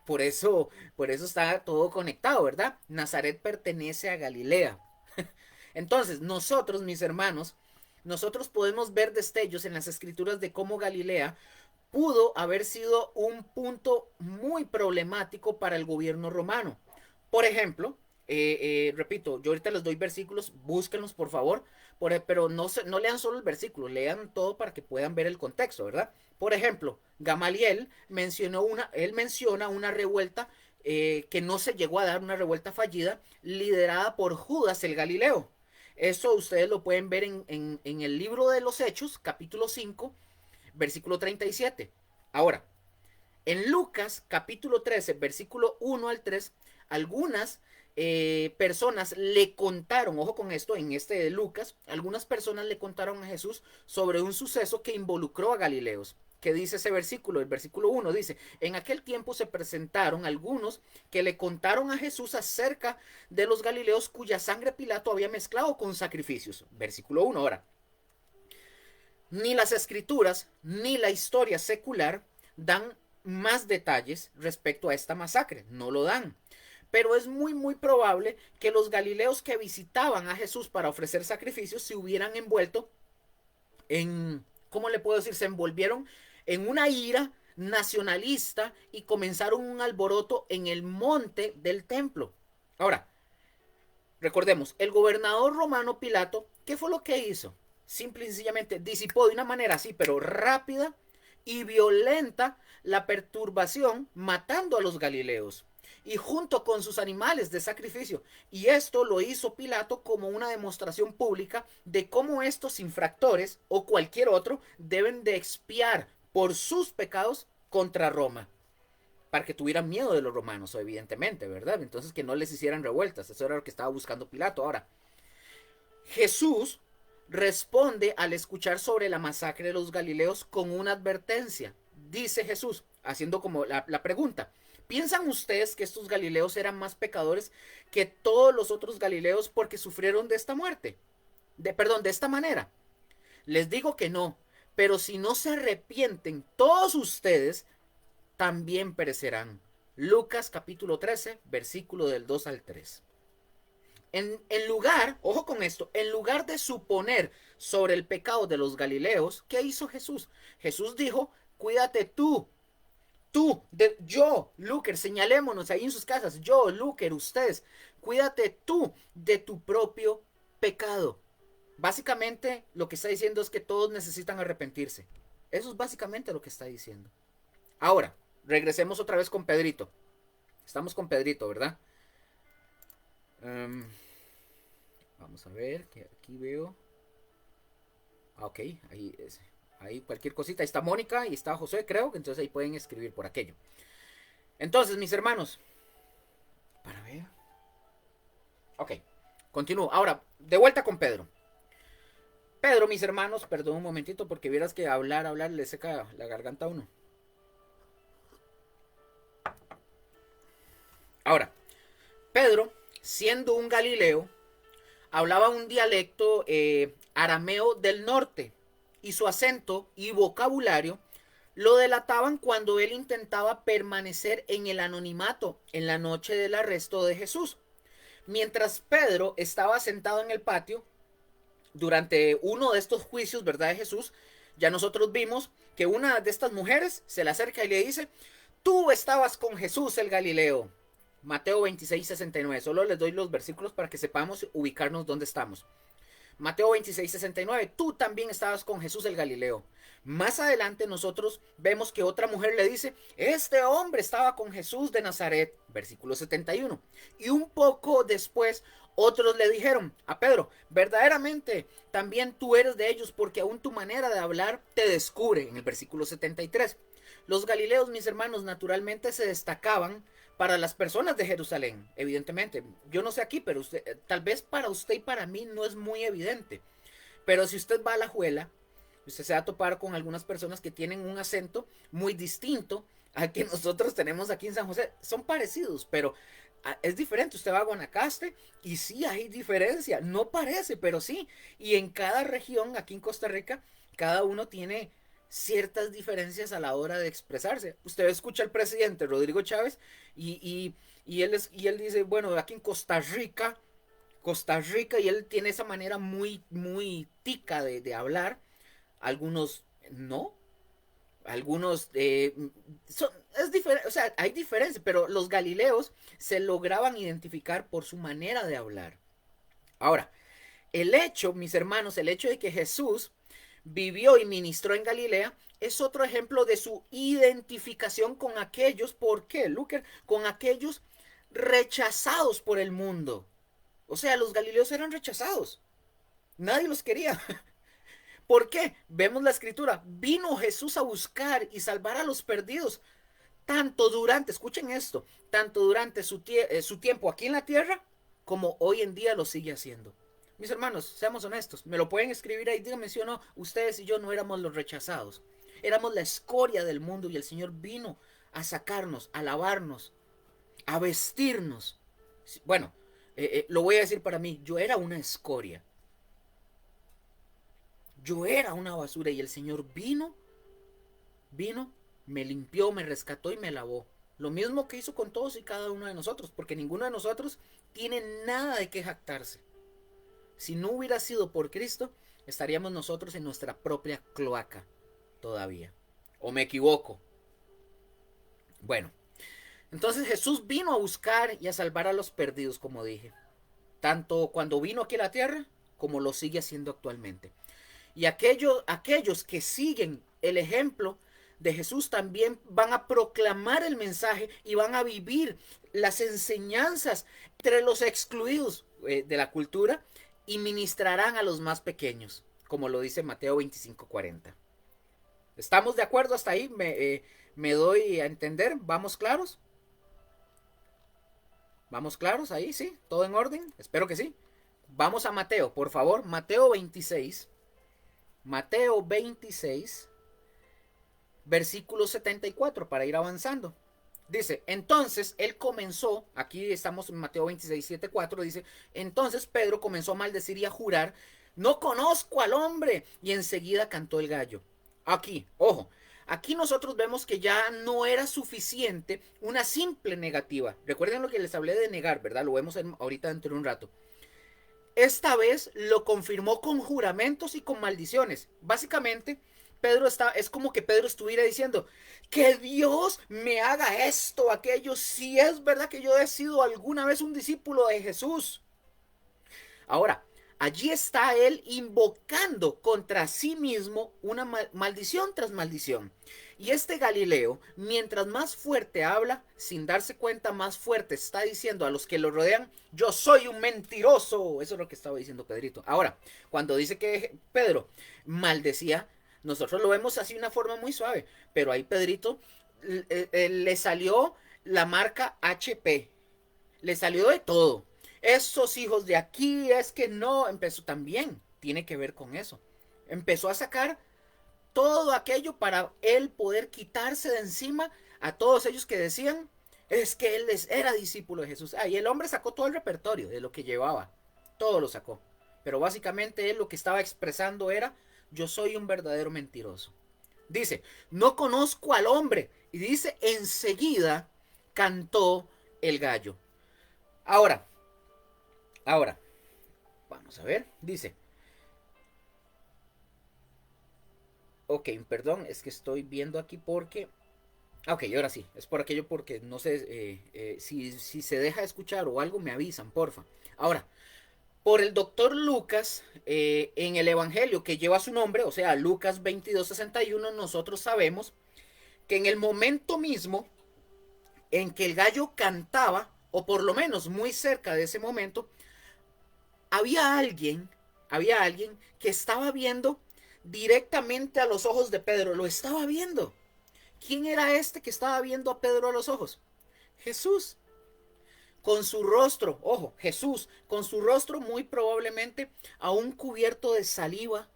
Por eso está todo conectado, ¿verdad? Nazaret pertenece a Galilea. Entonces, nosotros, mis hermanos, nosotros podemos ver destellos en las escrituras de cómo Galilea pudo haber sido un punto muy problemático para el gobierno romano. Por ejemplo, repito, yo ahorita les doy versículos, búsquenlos por favor, pero no lean solo el versículo, lean todo para que puedan ver el contexto, ¿verdad? Por ejemplo, Gamaliel él menciona una revuelta que no se llegó a dar, una revuelta fallida, liderada por Judas el Galileo. Eso ustedes lo pueden ver en el libro de los Hechos, capítulo 5, versículo 37. Ahora, en Lucas capítulo 13, versículo 1 al 3, algunas personas le contaron, ojo con esto, en este de Lucas, algunas personas le contaron a Jesús sobre un suceso que involucró a Galileos. ¿Qué dice ese versículo? El versículo 1 dice, en aquel tiempo se presentaron algunos que le contaron a Jesús acerca de los galileos cuya sangre Pilato había mezclado con sacrificios. Versículo 1 ahora. Ni las escrituras ni la historia secular dan más detalles respecto a esta masacre, no lo dan. Pero es muy probable que los galileos que visitaban a Jesús para ofrecer sacrificios se hubieran envuelto en, ¿cómo le puedo decir? Se envolvieron en una ira nacionalista y comenzaron un alboroto en el monte del templo. Ahora, recordemos, el gobernador romano Pilato, ¿qué fue lo que hizo? Simple y sencillamente disipó de una manera así, pero rápida y violenta, la perturbación, matando a los galileos y junto con sus animales de sacrificio. Y esto lo hizo Pilato como una demostración pública de cómo estos infractores o cualquier otro deben de expiar por sus pecados contra Roma, para que tuvieran miedo de los romanos, evidentemente, ¿verdad? Entonces que no les hicieran revueltas. Eso era lo que estaba buscando Pilato. Ahora, Jesús responde al escuchar sobre la masacre de los galileos con una advertencia. Dice Jesús, haciendo como la pregunta, ¿piensan ustedes que estos galileos eran más pecadores que todos los otros galileos porque sufrieron de esta muerte? De esta manera. Les digo que no, pero si no se arrepienten, todos ustedes también perecerán. Lucas capítulo 13, versículo del 2 al 3. En lugar, ojo con esto, en lugar de suponer sobre el pecado de los galileos, ¿qué hizo Jesús? Jesús dijo, cuídate tú, yo, Luker, señalémonos ahí en sus casas, yo, Luker, ustedes, cuídate tú de tu propio pecado. Básicamente lo que está diciendo es que todos necesitan arrepentirse. Eso es básicamente lo que está diciendo. Ahora, regresemos otra vez con Pedrito. Estamos con Pedrito, ¿verdad? Vamos a ver, que aquí veo. Ok, ahí cualquier cosita. Ahí está Mónica y está José, creo. Entonces ahí pueden escribir por aquello. Entonces, mis hermanos. Para ver. Ok, continúo. Ahora, de vuelta con Pedro. Pedro, mis hermanos, perdón un momentito porque vieras que hablar le seca la garganta a uno. Ahora, Pedro, siendo un galileo, hablaba un dialecto arameo del norte y su acento y vocabulario lo delataban cuando él intentaba permanecer en el anonimato en la noche del arresto de Jesús. Mientras Pedro estaba sentado en el patio durante uno de estos juicios, ¿verdad?, de Jesús, ya nosotros vimos que una de estas mujeres se le acerca y le dice, tú estabas con Jesús el Galileo. Mateo 26, 69. Solo les doy los versículos para que sepamos ubicarnos dónde estamos. Mateo 26, 69. Tú también estabas con Jesús el Galileo. Más adelante nosotros vemos que otra mujer le dice, este hombre estaba con Jesús de Nazaret. Versículo 71. Y un poco después otros le dijeron a Pedro, verdaderamente también tú eres de ellos porque aún tu manera de hablar te descubre. En el versículo 73. Los galileos, mis hermanos, naturalmente se destacaban para las personas de Jerusalén, evidentemente. Yo no sé aquí, pero usted, tal vez para usted y para mí no es muy evidente. Pero si usted va a Alajuela, usted se va a topar con algunas personas que tienen un acento muy distinto al que nosotros tenemos aquí en San José. Son parecidos, pero es diferente. Usted va a Guanacaste y sí hay diferencia. No parece, pero sí. Y en cada región, aquí en Costa Rica, cada uno tiene ciertas diferencias a la hora de expresarse. Usted escucha al presidente Rodrigo Chávez y él dice, bueno, aquí en Costa Rica, y él tiene esa manera muy tica de hablar. Algunos no, algunos es diferente, o sea, hay diferencia, pero los galileos se lograban identificar por su manera de hablar. Ahora, el hecho, mis hermanos, el hecho de que Jesús vivió y ministró en Galilea es otro ejemplo de su identificación con aquellos, ¿por qué, Luker? Con aquellos rechazados por el mundo. O sea, los galileos eran rechazados. Nadie los quería. ¿Por qué? Vemos la escritura. Vino Jesús a buscar y salvar a los perdidos. Tanto durante, escuchen esto, tanto durante su tiempo aquí en la tierra, como hoy en día lo sigue haciendo. Mis hermanos, seamos honestos, me lo pueden escribir ahí, díganme si o no, ustedes y yo no éramos los rechazados. éramos la escoria del mundo y el Señor vino a sacarnos, a lavarnos, a vestirnos. Bueno, lo voy a decir para mí, yo era una escoria, yo era una basura y el Señor vino, me limpió, me rescató y me lavó. Lo mismo que hizo con todos y cada uno de nosotros, porque ninguno de nosotros tiene nada de qué jactarse. Si no hubiera sido por Cristo, estaríamos nosotros en nuestra propia cloaca todavía. ¿O me equivoco? Bueno, entonces Jesús vino a buscar y a salvar a los perdidos, como dije. Tanto cuando vino aquí a la tierra, como lo sigue haciendo actualmente. Y aquellos que siguen el ejemplo de Jesús también van a proclamar el mensaje y van a vivir las enseñanzas entre los excluidos de la cultura y ministrarán a los más pequeños, como lo dice Mateo 25:40. ¿Estamos de acuerdo hasta ahí? ¿Me doy a entender? ¿Vamos claros? ¿Vamos claros ahí? ¿Sí? ¿Todo en orden? Espero que sí. Vamos a Mateo, por favor. Mateo 26. Mateo 26, versículo 74, para ir avanzando. Dice, entonces él comenzó, aquí estamos en Mateo 26, 7, 4, dice, entonces Pedro comenzó a maldecir y a jurar, no conozco al hombre, y enseguida cantó el gallo. Aquí, ojo, aquí nosotros vemos que ya no era suficiente una simple negativa. Recuerden lo que les hablé de negar, ¿verdad? Lo vemos ahorita dentro de un rato. Esta vez lo confirmó con juramentos y con maldiciones. Básicamente, es como que Pedro estuviera diciendo, que Dios me haga esto, aquello, si es verdad que yo he sido alguna vez un discípulo de Jesús. Ahora, allí está él invocando contra sí mismo una maldición tras maldición. Y este Galileo, mientras más fuerte habla, sin darse cuenta, más fuerte está diciendo a los que lo rodean, yo soy un mentiroso. Eso es lo que estaba diciendo Pedrito. Ahora, cuando dice que Pedro maldecía, nosotros lo vemos así de una forma muy suave, pero ahí Pedrito le salió la marca HP, le salió de todo. Esos hijos de aquí, es que no, empezó también, tiene que ver con eso. Empezó a sacar todo aquello para él poder quitarse de encima a todos ellos que decían, es que él era discípulo de Jesús. Y el hombre sacó todo el repertorio de lo que llevaba, todo lo sacó. Pero básicamente él lo que estaba expresando era, yo soy un verdadero mentiroso. Dice, no conozco al hombre. Y dice, enseguida cantó el gallo. Ahora, vamos a ver, dice, ok, perdón, es que estoy viendo aquí porque, ok, ahora sí, es por aquello porque no sé si se deja escuchar o algo me avisan, porfa. Ahora, por el doctor Lucas, en el Evangelio que lleva su nombre, o sea, Lucas 22:61, nosotros sabemos que en el momento mismo en que el gallo cantaba, o por lo menos muy cerca de ese momento, había alguien, había alguien que estaba viendo directamente a los ojos de Pedro, lo estaba viendo. ¿Quién era este que estaba viendo a Pedro a los ojos? Jesús. Con su rostro, ojo, Jesús, con su rostro muy probablemente aún cubierto de saliva,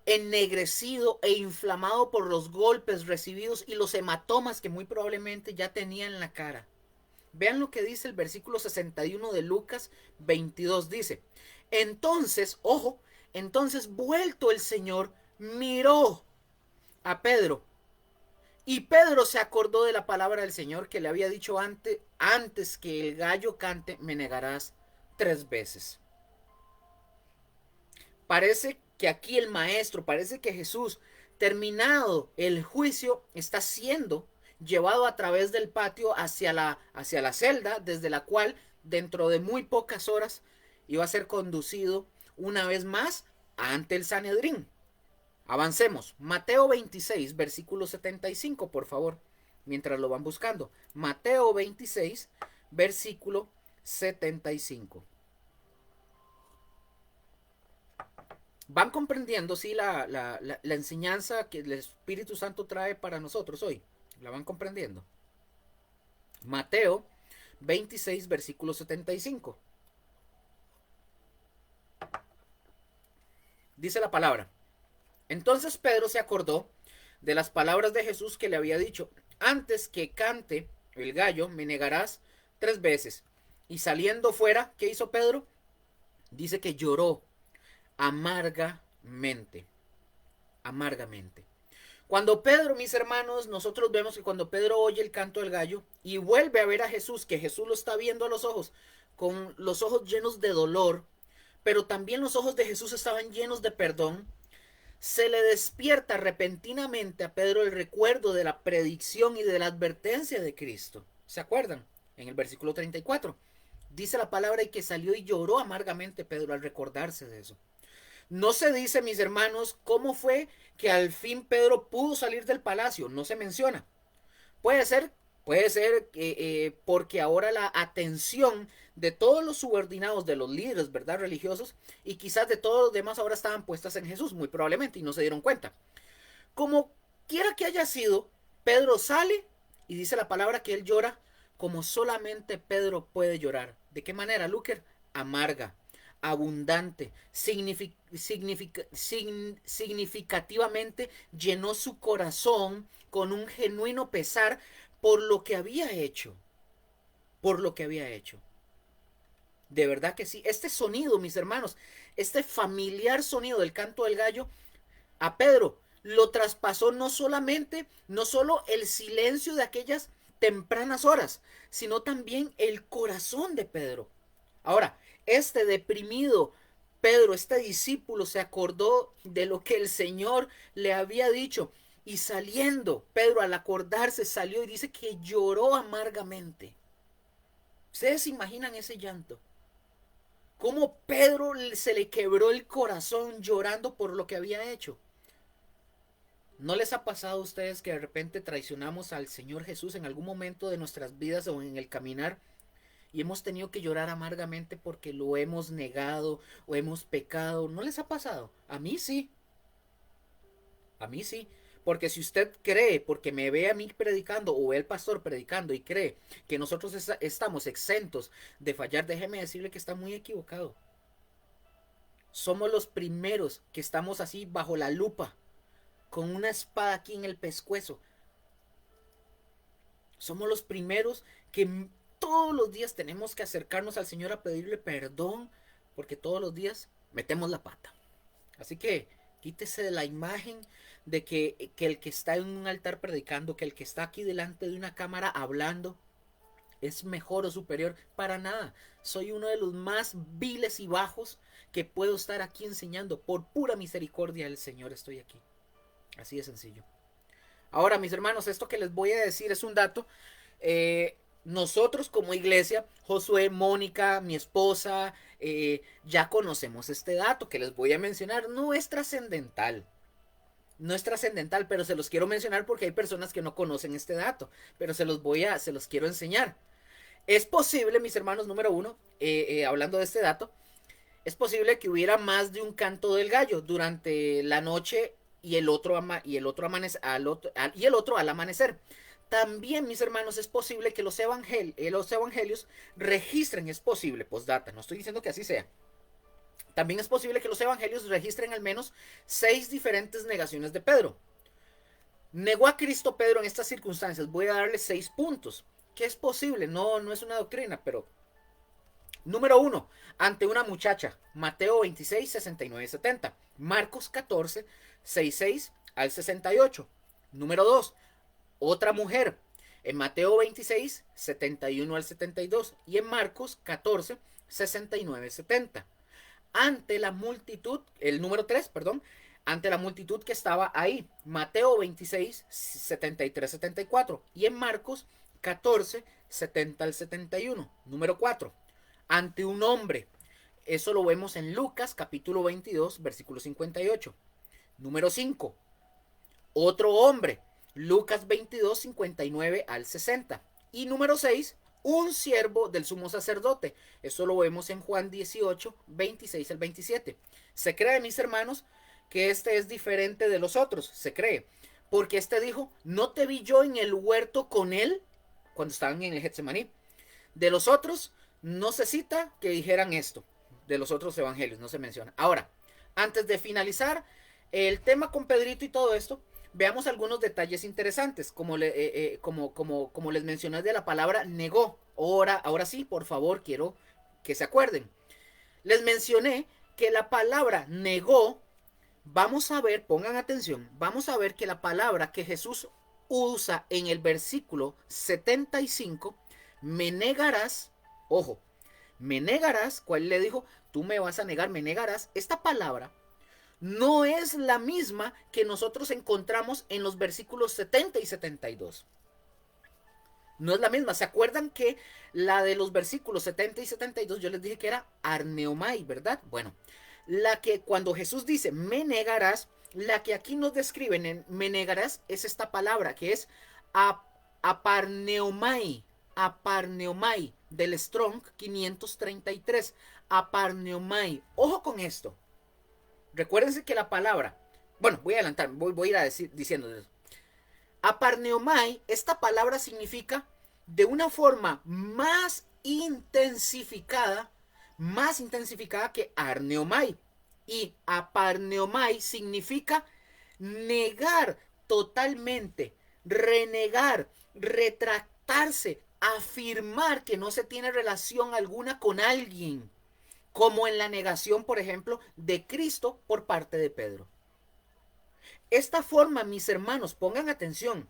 ennegrecido e inflamado por los golpes recibidos y los hematomas que muy probablemente ya tenía en la cara. Vean lo que dice el versículo 61 de Lucas 22. Dice, entonces, ojo, entonces vuelto el Señor miró a Pedro. Y Pedro se acordó de la palabra del Señor que le había dicho antes que el gallo cante, me negarás 3 veces. Parece que aquí el maestro, parece que Jesús, terminado el juicio, está siendo llevado a través del patio hacia la celda, desde la cual dentro de muy pocas horas iba a ser conducido una vez más ante el Sanedrín. Avancemos. Mateo 26, versículo 75, por favor, mientras lo van buscando. Mateo 26, versículo 75. ¿Van comprendiendo, sí, la enseñanza que el Espíritu Santo trae para nosotros hoy? ¿La van comprendiendo? Mateo 26, versículo 75. Dice la palabra. Entonces Pedro se acordó de las palabras de Jesús que le había dicho: antes que cante el gallo, me negarás 3 veces. Y saliendo fuera, ¿qué hizo Pedro? Dice que lloró amargamente, amargamente. Cuando Pedro, mis hermanos, nosotros vemos que cuando Pedro oye el canto del gallo y vuelve a ver a Jesús, que Jesús lo está viendo a los ojos, con los ojos llenos de dolor, pero también los ojos de Jesús estaban llenos de perdón, se le despierta repentinamente a Pedro el recuerdo de la predicción y de la advertencia de Cristo. ¿Se acuerdan? En el versículo 34 dice la palabra: y que salió y lloró amargamente Pedro al recordarse de eso. No se dice, mis hermanos, cómo fue que al fin Pedro pudo salir del palacio. No se menciona. Puede ser, puede ser porque ahora la atención de todos los subordinados, de los líderes, ¿verdad?, religiosos, y quizás de todos los demás ahora estaban puestas en Jesús, muy probablemente, y no se dieron cuenta. Como quiera que haya sido, Pedro sale y dice la palabra que él llora como solamente Pedro puede llorar. ¿De qué manera, Luker? Amarga, abundante, significativamente llenó su corazón con un genuino pesar por lo que había hecho. Por lo que había hecho. De verdad que sí. Este sonido, mis hermanos, este familiar sonido del canto del gallo, a Pedro lo traspasó no solamente, no solo el silencio de aquellas tempranas horas, sino también el corazón de Pedro. Ahora, este deprimido Pedro, este discípulo, se acordó de lo que el Señor le había dicho, y saliendo, Pedro al acordarse salió y dice que lloró amargamente. ¿Ustedes se imaginan ese llanto? ¿Cómo Pedro se le quebró el corazón llorando por lo que había hecho? ¿No les ha pasado a ustedes que de repente traicionamos al Señor Jesús en algún momento de nuestras vidas o en el caminar y hemos tenido que llorar amargamente porque lo hemos negado o hemos pecado? ¿No les ha pasado? A mí sí. A mí sí. Porque si usted cree, porque me ve a mí predicando o ve al pastor predicando y cree que nosotros estamos exentos de fallar, déjeme decirle que está muy equivocado. Somos los primeros que estamos así bajo la lupa, con una espada aquí en el pescuezo. Somos los primeros que todos los días tenemos que acercarnos al Señor a pedirle perdón, porque todos los días metemos la pata. Así que quítese de la imagen de que el que está en un altar predicando, que el que está aquí delante de una cámara hablando, es mejor o superior. Para nada. Soy uno de los más viles y bajos que puedo estar aquí enseñando. Por pura misericordia del Señor estoy aquí. Así de sencillo. Ahora, mis hermanos, esto que les voy a decir es un dato. Nosotros como iglesia, Josué, Mónica, mi esposa, ya conocemos este dato que les voy a mencionar. No es trascendental. No es trascendental, pero se los quiero mencionar porque hay personas que no conocen este dato. Pero se los quiero enseñar. Es posible, mis hermanos, número uno, hablando de este dato, es posible que hubiera más de un canto del gallo durante la noche y el otro al amanecer. También, mis hermanos, es posible que los evangelios registren, es posible, postdata, no estoy diciendo que así sea. También es posible que los evangelios registren al menos 6 diferentes negaciones de Pedro. Negó a Cristo Pedro en estas circunstancias. Voy a darle 6 puntos. ¿Qué es posible? No es una doctrina, pero... Número 1, ante una muchacha, Mateo 26, 69, 70. Marcos 14, 66 al 68. Número 2, otra mujer, en Mateo 26, 71 al 72. Y en Marcos 14, 69, 70. Ante la multitud, el número 3, perdón, ante la multitud que estaba ahí, Mateo 26, 73, 74. Y en Marcos 14, 70 al 71. Número 4, ante un hombre. Eso lo vemos en Lucas capítulo 22, versículo 58. Número 5, otro hombre. Lucas 22, 59 al 60. Y número 6, un siervo del sumo sacerdote. Eso lo vemos en Juan 18, 26 al 27. Se cree, mis hermanos, que este es diferente de los otros. Se cree. Porque este dijo: ¿no te vi yo en el huerto con él? Cuando estaban en el Getsemaní. De los otros no se cita que dijeran esto. De los otros evangelios no se menciona. Ahora, antes de finalizar el tema con Pedrito y todo esto, veamos algunos detalles interesantes, como les mencioné de la palabra negó. Ahora sí, por favor, quiero que se acuerden. Les mencioné que la palabra negó, vamos a ver, pongan atención, vamos a ver que la palabra que Jesús usa en el versículo 75, me negarás, ojo, me negarás, ¿cuál le dijo? Tú me vas a negar, me negarás. Esta palabra no es la misma que nosotros encontramos en los versículos 70 y 72. No es la misma. ¿Se acuerdan que la de los versículos 70 y 72 yo les dije que era arneomai, ¿verdad? Bueno, la que cuando Jesús dice me negarás, la que aquí nos describen en me negarás es esta palabra que es aparneomai, aparneomai del Strong 533, aparneomai. Ojo con esto. Recuérdense que la palabra, bueno, voy a adelantar, voy a ir diciendo eso. Aparneomai, esta palabra significa de una forma más intensificada que arneomai. Y aparneomai significa negar totalmente, renegar, retractarse, afirmar que no se tiene relación alguna con alguien, como en la negación, por ejemplo, de Cristo por parte de Pedro. Esta forma, mis hermanos, pongan atención,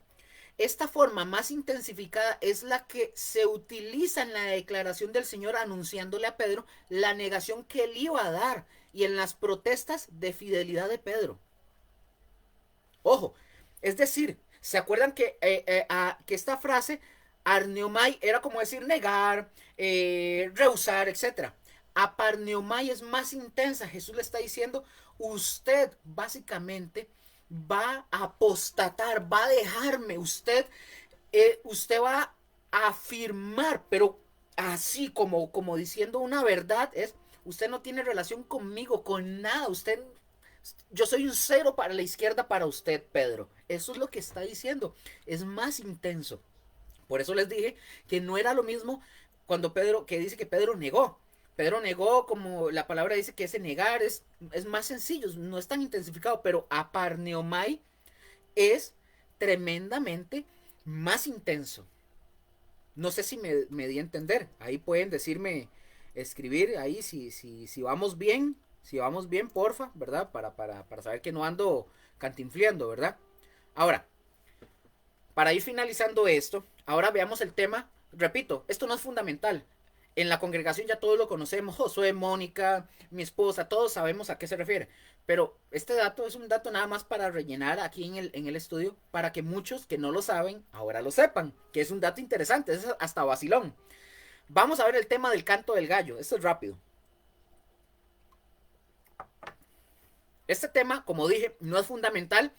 esta forma más intensificada es la que se utiliza en la declaración del Señor anunciándole a Pedro la negación que él iba a dar y en las protestas de fidelidad de Pedro. Ojo, es decir, ¿se acuerdan que esta frase, arneomai, era como decir negar, rehusar, etcétera? Aparneomai es más intensa. Jesús le está diciendo, usted básicamente va a apostatar, va a dejarme, usted va a afirmar, pero así como diciendo una verdad, es, usted no tiene relación conmigo, con nada, yo soy un cero para la izquierda para usted, Pedro. Eso es lo que está diciendo. Es más intenso. Por eso les dije que no era lo mismo cuando que dice que Pedro negó. Pedro negó, como la palabra dice que ese negar es más sencillo, no es tan intensificado, pero aparneomai es tremendamente más intenso. No sé si me di a entender. Ahí pueden decirme, escribir ahí si vamos bien. Si vamos bien, porfa, ¿verdad? Para saber que no ando cantinfliando, ¿verdad? Ahora, para ir finalizando esto, ahora veamos el tema. Repito, esto no es fundamental. En la congregación ya todos lo conocemos. Josué, Mónica, mi esposa, todos sabemos a qué se refiere. Pero este dato es un dato nada más para rellenar aquí en el estudio, para que muchos que no lo saben, ahora lo sepan. Que es un dato interesante, es hasta vacilón. Vamos a ver el tema del canto del gallo. Esto es rápido. Este tema, como dije, no es fundamental,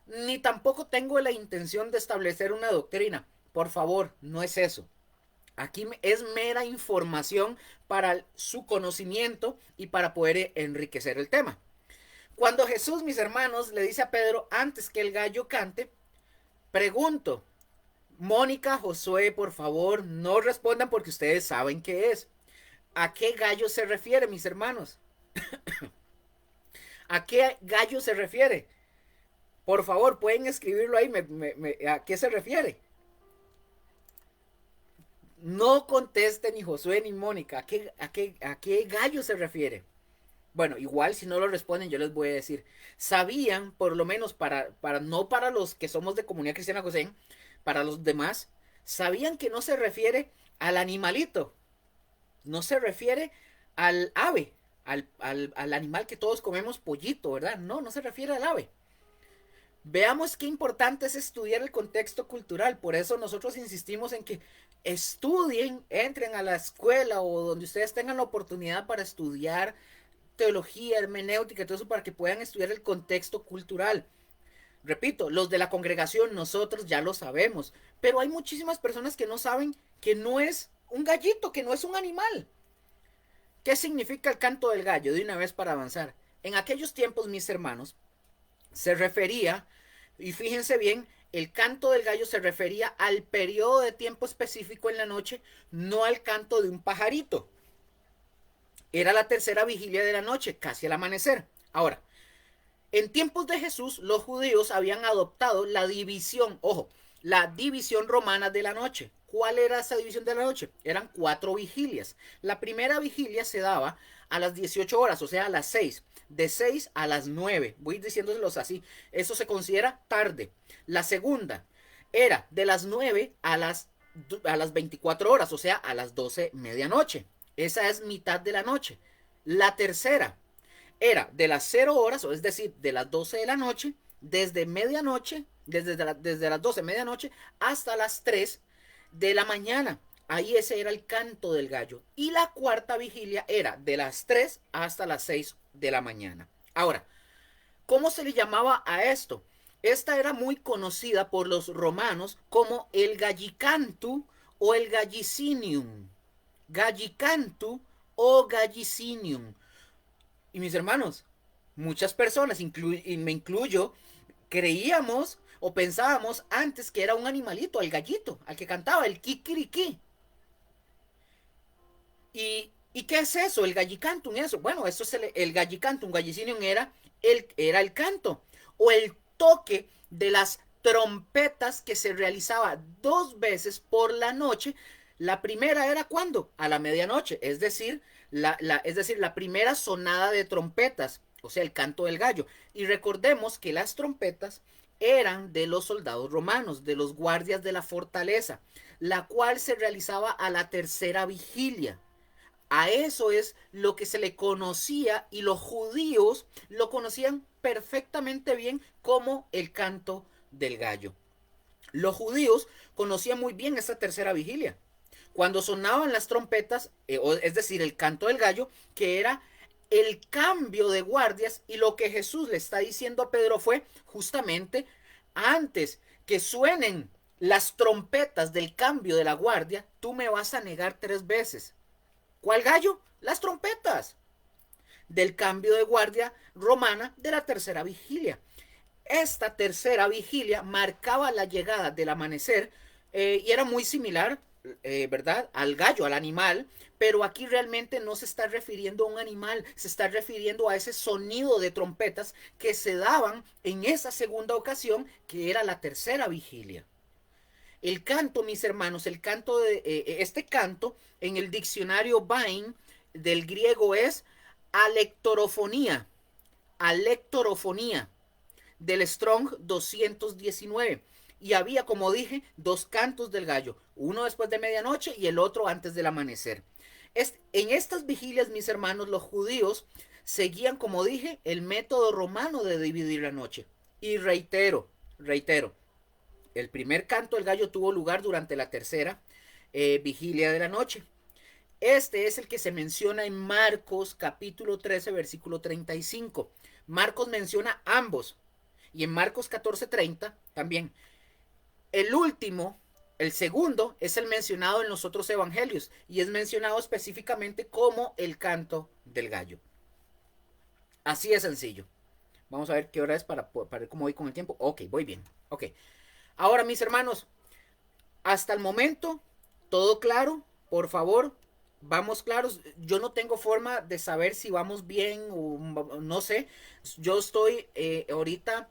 ni tampoco tengo la intención de establecer una doctrina. Por favor, no es eso. Aquí es mera información para su conocimiento y para poder enriquecer el tema. Cuando Jesús, mis hermanos, le dice a Pedro, antes que el gallo cante, pregunto, Mónica, Josué, por favor, no respondan porque ustedes saben qué es. ¿A qué gallo se refiere, mis hermanos? ¿A qué gallo se refiere? Por favor, pueden escribirlo ahí. ¿A qué se refiere? No conteste ni Josué ni Mónica. ¿A qué gallo se refiere? Bueno, igual si no lo responden, yo les voy a decir. ¿Sabían, por lo menos no para los que somos de Comunidad Cristiana José, para los demás, sabían que no se refiere al animalito? No se refiere al ave, al animal que todos comemos, pollito, ¿verdad? No, no se refiere al ave. Veamos qué importante es estudiar el contexto cultural. Por eso nosotros insistimos en que estudien, entren a la escuela o donde ustedes tengan la oportunidad para estudiar teología, hermenéutica y todo eso para que puedan estudiar el contexto cultural. Repito, los de la congregación nosotros ya lo sabemos, pero hay muchísimas personas que no saben que no es un gallito, que no es un animal. ¿Qué significa el canto del gallo? De una vez para avanzar. En aquellos tiempos, mis hermanos, se refería, y fíjense bien, el canto del gallo se refería al periodo de tiempo específico en la noche, no al canto de un pajarito. Era la tercera vigilia de la noche, casi al amanecer. Ahora, En tiempos de Jesús, los judíos habían adoptado la división, ojo, la división romana de la noche. ¿Cuál era esa división de la noche? Eran 4 vigilias. La primera vigilia se daba a las 18 horas, o sea, a las 6. De 6 a las 9. Voy diciéndoselos así. Eso se considera tarde. La segunda era de las 9 a las 24 horas, o sea, a las 12 medianoche. Esa es mitad de la noche. La tercera era de las 0 horas, o es decir, de las 12 de la noche, desde medianoche, desde las 12 de medianoche hasta las 3 de la mañana. Ahí ese era el canto del gallo. Y la cuarta vigilia era de las 3 hasta las 6 de la mañana. Ahora, ¿cómo se le llamaba a esto? Esta era muy conocida por los romanos como el gallicantu o el gallicinium. Gallicantu o gallicinium. Y mis hermanos, muchas personas, y me incluyo, creíamos o pensábamos antes que era un animalito, el gallito, al que cantaba, el kikiriki. ¿Y qué es eso? El gallicantum, eso. Bueno, eso es el gallicantum, gallicinium era el canto o el toque de las trompetas que se realizaba 2 veces por la noche. La primera era cuando? A la medianoche, es decir, la primera sonada de trompetas, o sea, el canto del gallo. Y recordemos que las trompetas eran de los soldados romanos, de los guardias de la fortaleza, la cual se realizaba a la tercera vigilia. A eso es lo que se le conocía y los judíos lo conocían perfectamente bien como el canto del gallo. Los judíos conocían muy bien esta tercera vigilia. Cuando sonaban las trompetas, es decir, el canto del gallo, que era el cambio de guardias, y lo que Jesús le está diciendo a Pedro fue justamente antes que suenen las trompetas del cambio de la guardia, tú me vas a negar 3 veces. ¿Cuál gallo? Las trompetas del cambio de guardia romana de la tercera vigilia. Esta tercera vigilia marcaba la llegada del amanecer y era muy similar, ¿verdad? Al gallo, al animal, pero aquí realmente no se está refiriendo a un animal, se está refiriendo a ese sonido de trompetas que se daban en esa segunda ocasión, que era la tercera vigilia. El canto, mis hermanos, el canto este canto en el diccionario Vine del griego es alectorofonía, alectorofonía del Strong 219. Y había, como dije, 2 cantos del gallo, uno después de medianoche y el otro antes del amanecer. En estas vigilias, mis hermanos, los judíos seguían, como dije, el método romano de dividir la noche. Y reitero, el primer canto del gallo tuvo lugar durante la tercera vigilia de la noche. Este es el que se menciona en Marcos capítulo 13 versículo 35. Marcos menciona ambos. Y en Marcos 14:30 también. El último, el segundo, es el mencionado en los otros evangelios. Y es mencionado específicamente como el canto del gallo. Así de sencillo. Vamos a ver qué hora es para ver cómo voy con el tiempo. Ok, voy bien. Ok. Ahora, mis hermanos, hasta el momento, todo claro. Por favor, vamos claros. Yo no tengo forma de saber si vamos bien o no sé. Yo estoy ahorita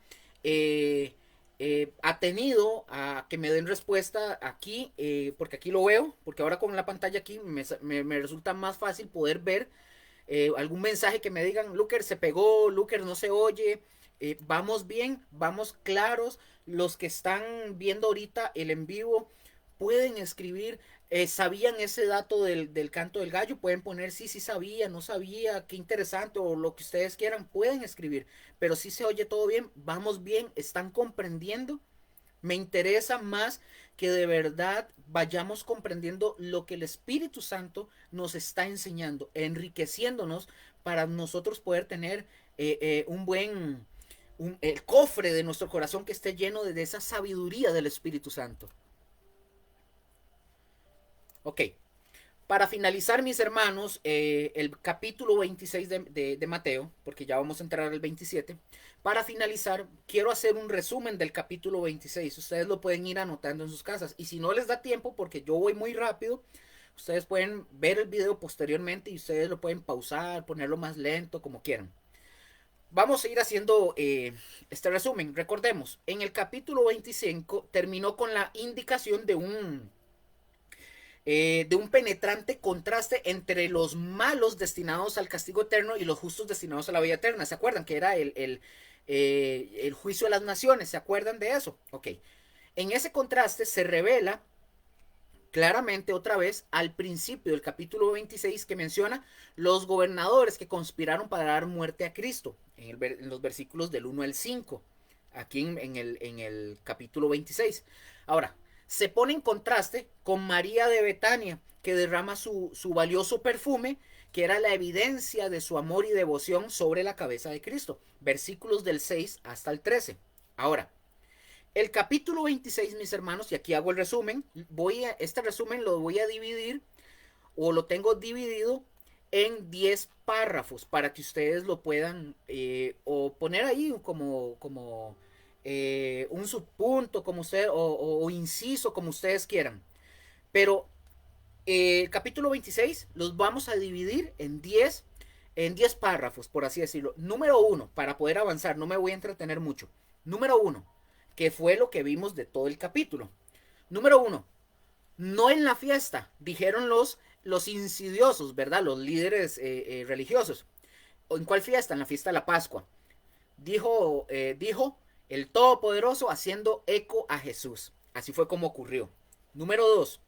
atenido a que me den respuesta aquí, porque aquí lo veo, porque ahora con la pantalla aquí me resulta más fácil poder ver algún mensaje que me digan, Luker se pegó, Luker no se oye, vamos bien, vamos claros. Los que están viendo ahorita el en vivo pueden escribir, ¿sabían ese dato del canto del gallo? Pueden poner sí, sí sabía, no sabía, qué interesante, o lo que ustedes quieran, pueden escribir, pero si se oye todo bien, vamos bien, están comprendiendo. Me interesa más que de verdad vayamos comprendiendo lo que el Espíritu Santo nos está enseñando, enriqueciéndonos para nosotros poder tener un buen, el cofre de nuestro corazón que esté lleno de esa sabiduría del Espíritu Santo. Ok, para finalizar, mis hermanos, el capítulo 26 de Mateo, porque ya vamos a entrar al 27, para finalizar, quiero hacer un resumen del capítulo 26. Ustedes lo pueden ir anotando en sus casas. Y si no les da tiempo, porque yo voy muy rápido, ustedes pueden ver el video posteriormente y ustedes lo pueden pausar, ponerlo más lento, como quieran. Vamos a ir haciendo este resumen. Recordemos, en el capítulo 25 terminó con la indicación de un penetrante contraste entre los malos destinados al castigo eterno y los justos destinados a la vida eterna. ¿Se acuerdan que era el juicio de las naciones? ¿Se acuerdan de eso? Ok. En ese contraste se revela claramente otra vez al principio del capítulo 26 que menciona los gobernadores que conspiraron para dar muerte a Cristo en los versículos del 1 al 5 aquí en el capítulo 26. Ahora, se pone en contraste con María de Betania, que derrama su valioso perfume, que era la evidencia de su amor y devoción sobre la cabeza de Cristo. Versículos del 6 hasta el 13. Ahora, el capítulo 26, mis hermanos, y aquí hago el resumen, este resumen lo voy a dividir, o lo tengo dividido en 10 párrafos para que ustedes lo puedan o poner ahí como un subpunto, como usted, o inciso, como ustedes quieran. Pero el capítulo 26 los vamos a dividir en 10 párrafos, por así decirlo. Número 1, para poder avanzar, no me voy a entretener mucho. Número 1, que fue lo que vimos de todo el capítulo. Número 1, no en la fiesta, dijeron los insidiosos, ¿verdad? Los líderes religiosos. ¿En cuál fiesta? En la fiesta de la Pascua. Dijo el Todopoderoso haciendo eco a Jesús. Así fue como ocurrió. Número 2.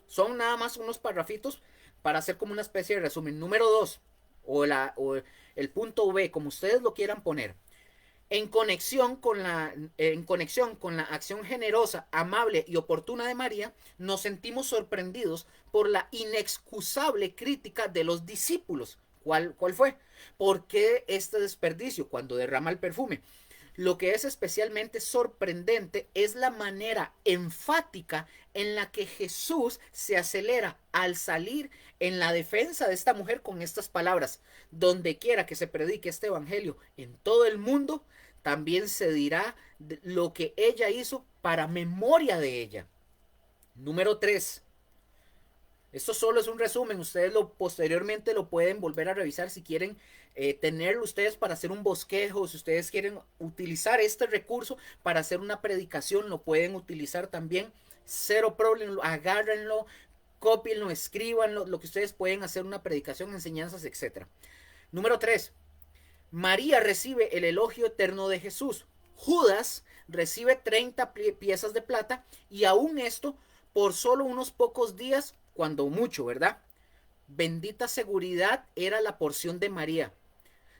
Son nada más unos parrafitos para hacer como una especie de resumen. Número 2. O el punto B, como ustedes lo quieran poner. En conexión con la acción generosa, amable y oportuna de María, nos sentimos sorprendidos por la inexcusable crítica de los discípulos. ¿Cuál fue? ¿Por qué este desperdicio cuando derrama el perfume? Lo que es especialmente sorprendente es la manera enfática en la que Jesús se acelera al salir en la defensa de esta mujer con estas palabras: donde quiera que se predique este evangelio en todo el mundo, también se dirá lo que ella hizo para memoria de ella. Número 3. Esto solo es un resumen, ustedes posteriormente lo pueden volver a revisar si quieren tenerlo ustedes para hacer un bosquejo, si ustedes quieren utilizar este recurso para hacer una predicación, lo pueden utilizar también, cero problema, agárrenlo, cópienlo, escríbanlo, lo que ustedes pueden hacer una predicación, enseñanzas, etc. Número 3. María recibe el elogio eterno de Jesús. Judas recibe 30 piezas de plata y aún esto por solo unos pocos días, cuando mucho, ¿verdad? Bendita seguridad era la porción de María.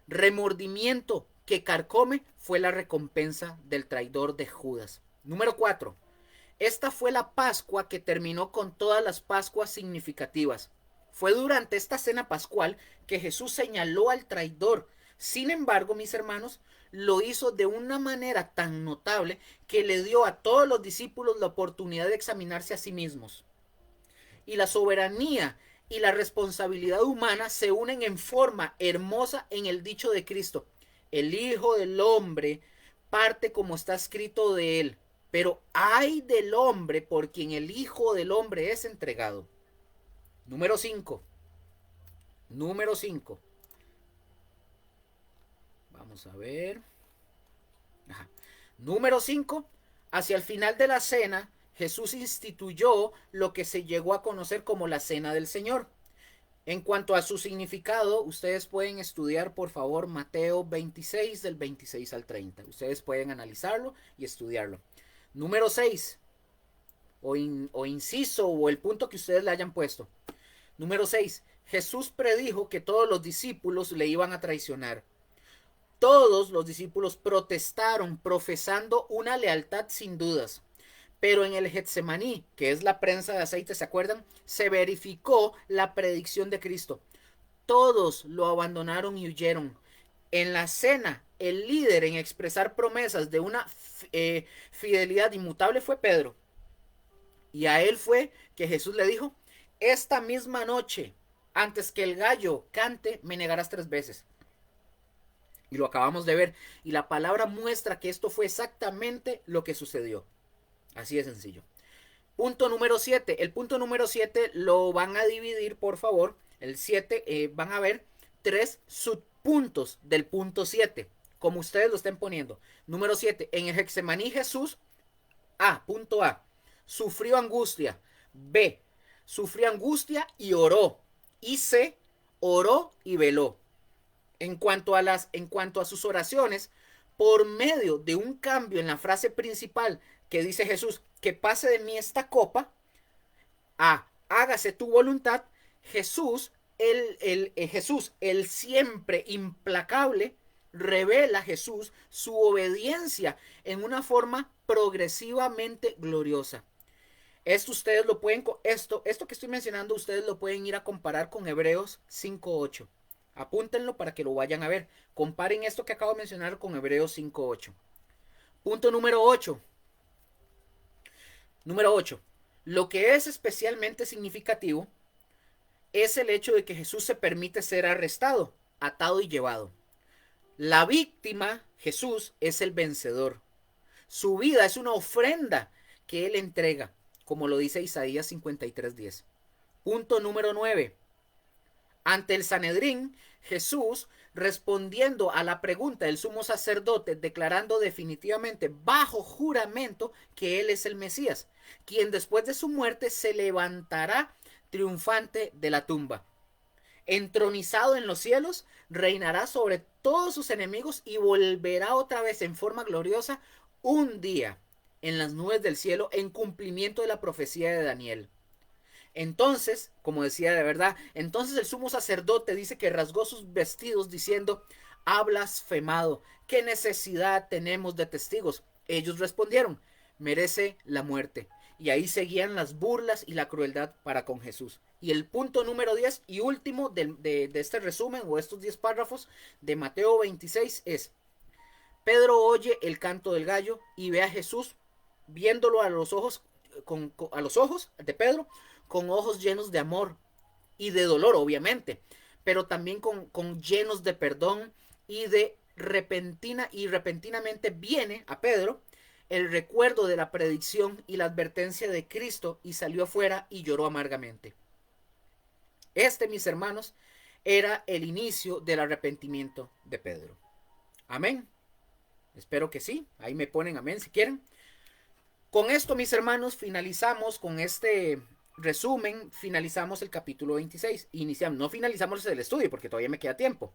Remordimiento que carcome fue la recompensa del traidor de Judas. Número 4. Esta fue la Pascua que terminó con todas las Pascuas significativas. Fue durante esta cena pascual que Jesús señaló al traidor. Sin embargo, mis hermanos, lo hizo de una manera tan notable que le dio a todos los discípulos la oportunidad de examinarse a sí mismos. Y la soberanía y la responsabilidad humana se unen en forma hermosa en el dicho de Cristo: el Hijo del Hombre parte como está escrito de él, pero ay del hombre por quien el Hijo del Hombre es entregado. Número 5. Número 5. Vamos a ver. Ajá. Número 5. Hacia el final de la cena, Jesús instituyó lo que se llegó a conocer como la Cena del Señor. En cuanto a su significado, ustedes pueden estudiar, por favor, Mateo 26, del 26 al 30. Ustedes pueden analizarlo y estudiarlo. Número 6. O inciso, o el punto que ustedes le hayan puesto. Número 6. Jesús predijo que todos los discípulos le iban a traicionar. Todos los discípulos protestaron, profesando una lealtad sin dudas. Pero en el Getsemaní, que es la prensa de aceite, ¿se acuerdan? Se verificó la predicción de Cristo. Todos lo abandonaron y huyeron. En la cena, el líder en expresar promesas de una fidelidad inmutable fue Pedro. Y a él fue que Jesús le dijo: esta misma noche, antes que el gallo cante, me negarás 3 veces. Y lo acabamos de ver. Y la palabra muestra que esto fue exactamente lo que sucedió. Así de sencillo. Punto número 7. El punto número 7 lo van a dividir, por favor. El 7 van a ver 3 subpuntos del punto 7. como ustedes lo estén poniendo. Número 7, en el Getsemaní Jesús, punto A, sufrió angustia. B, sufrió angustia y oró. Y C, oró y veló. En cuanto a sus oraciones, por medio de un cambio en la frase principal que dice Jesús, que pase de mí esta copa, hágase tu voluntad, Jesús, el siempre implacable, revela Jesús su obediencia en una forma progresivamente gloriosa. Esto ustedes lo pueden, esto que estoy mencionando, ustedes lo pueden ir a comparar con Hebreos 5:8. Apúntenlo para que lo vayan a ver. Comparen esto que acabo de mencionar con Hebreos 5:8. Punto número 8. Número 8. Lo que es especialmente significativo es el hecho de que Jesús se permite ser arrestado, atado y llevado. La víctima, Jesús, es el vencedor. Su vida es una ofrenda que Él entrega, como lo dice Isaías 53:10. Punto número 9. Ante el Sanedrín, Jesús, respondiendo a la pregunta del sumo sacerdote, declarando definitivamente bajo juramento que Él es el Mesías, quien después de su muerte se levantará triunfante de la tumba. Entronizado en los cielos, reinará sobre todos sus enemigos y volverá otra vez en forma gloriosa un día en las nubes del cielo en cumplimiento de la profecía de Daniel. Entonces, como decía de verdad, entonces el sumo sacerdote dice que rasgó sus vestidos diciendo, ha blasfemado, ¿qué necesidad tenemos de testigos? Ellos respondieron, merece la muerte. Y ahí seguían las burlas y la crueldad para con Jesús. Y el punto número 10 y último de este resumen o estos 10 párrafos de Mateo 26 es, Pedro oye el canto del gallo y ve a Jesús viéndolo a los ojos, a los ojos de Pedro, con ojos llenos de amor y de dolor, obviamente, pero también con llenos de perdón y de repentinamente viene a Pedro el recuerdo de la predicción y la advertencia de Cristo y salió afuera y lloró amargamente. Mis hermanos, era el inicio del arrepentimiento de Pedro. Amén. Espero que sí. Ahí me ponen amén si quieren. Con esto, mis hermanos, finalizamos con este resumen, finalizamos el capítulo 26. No finalizamos el estudio porque todavía me queda tiempo.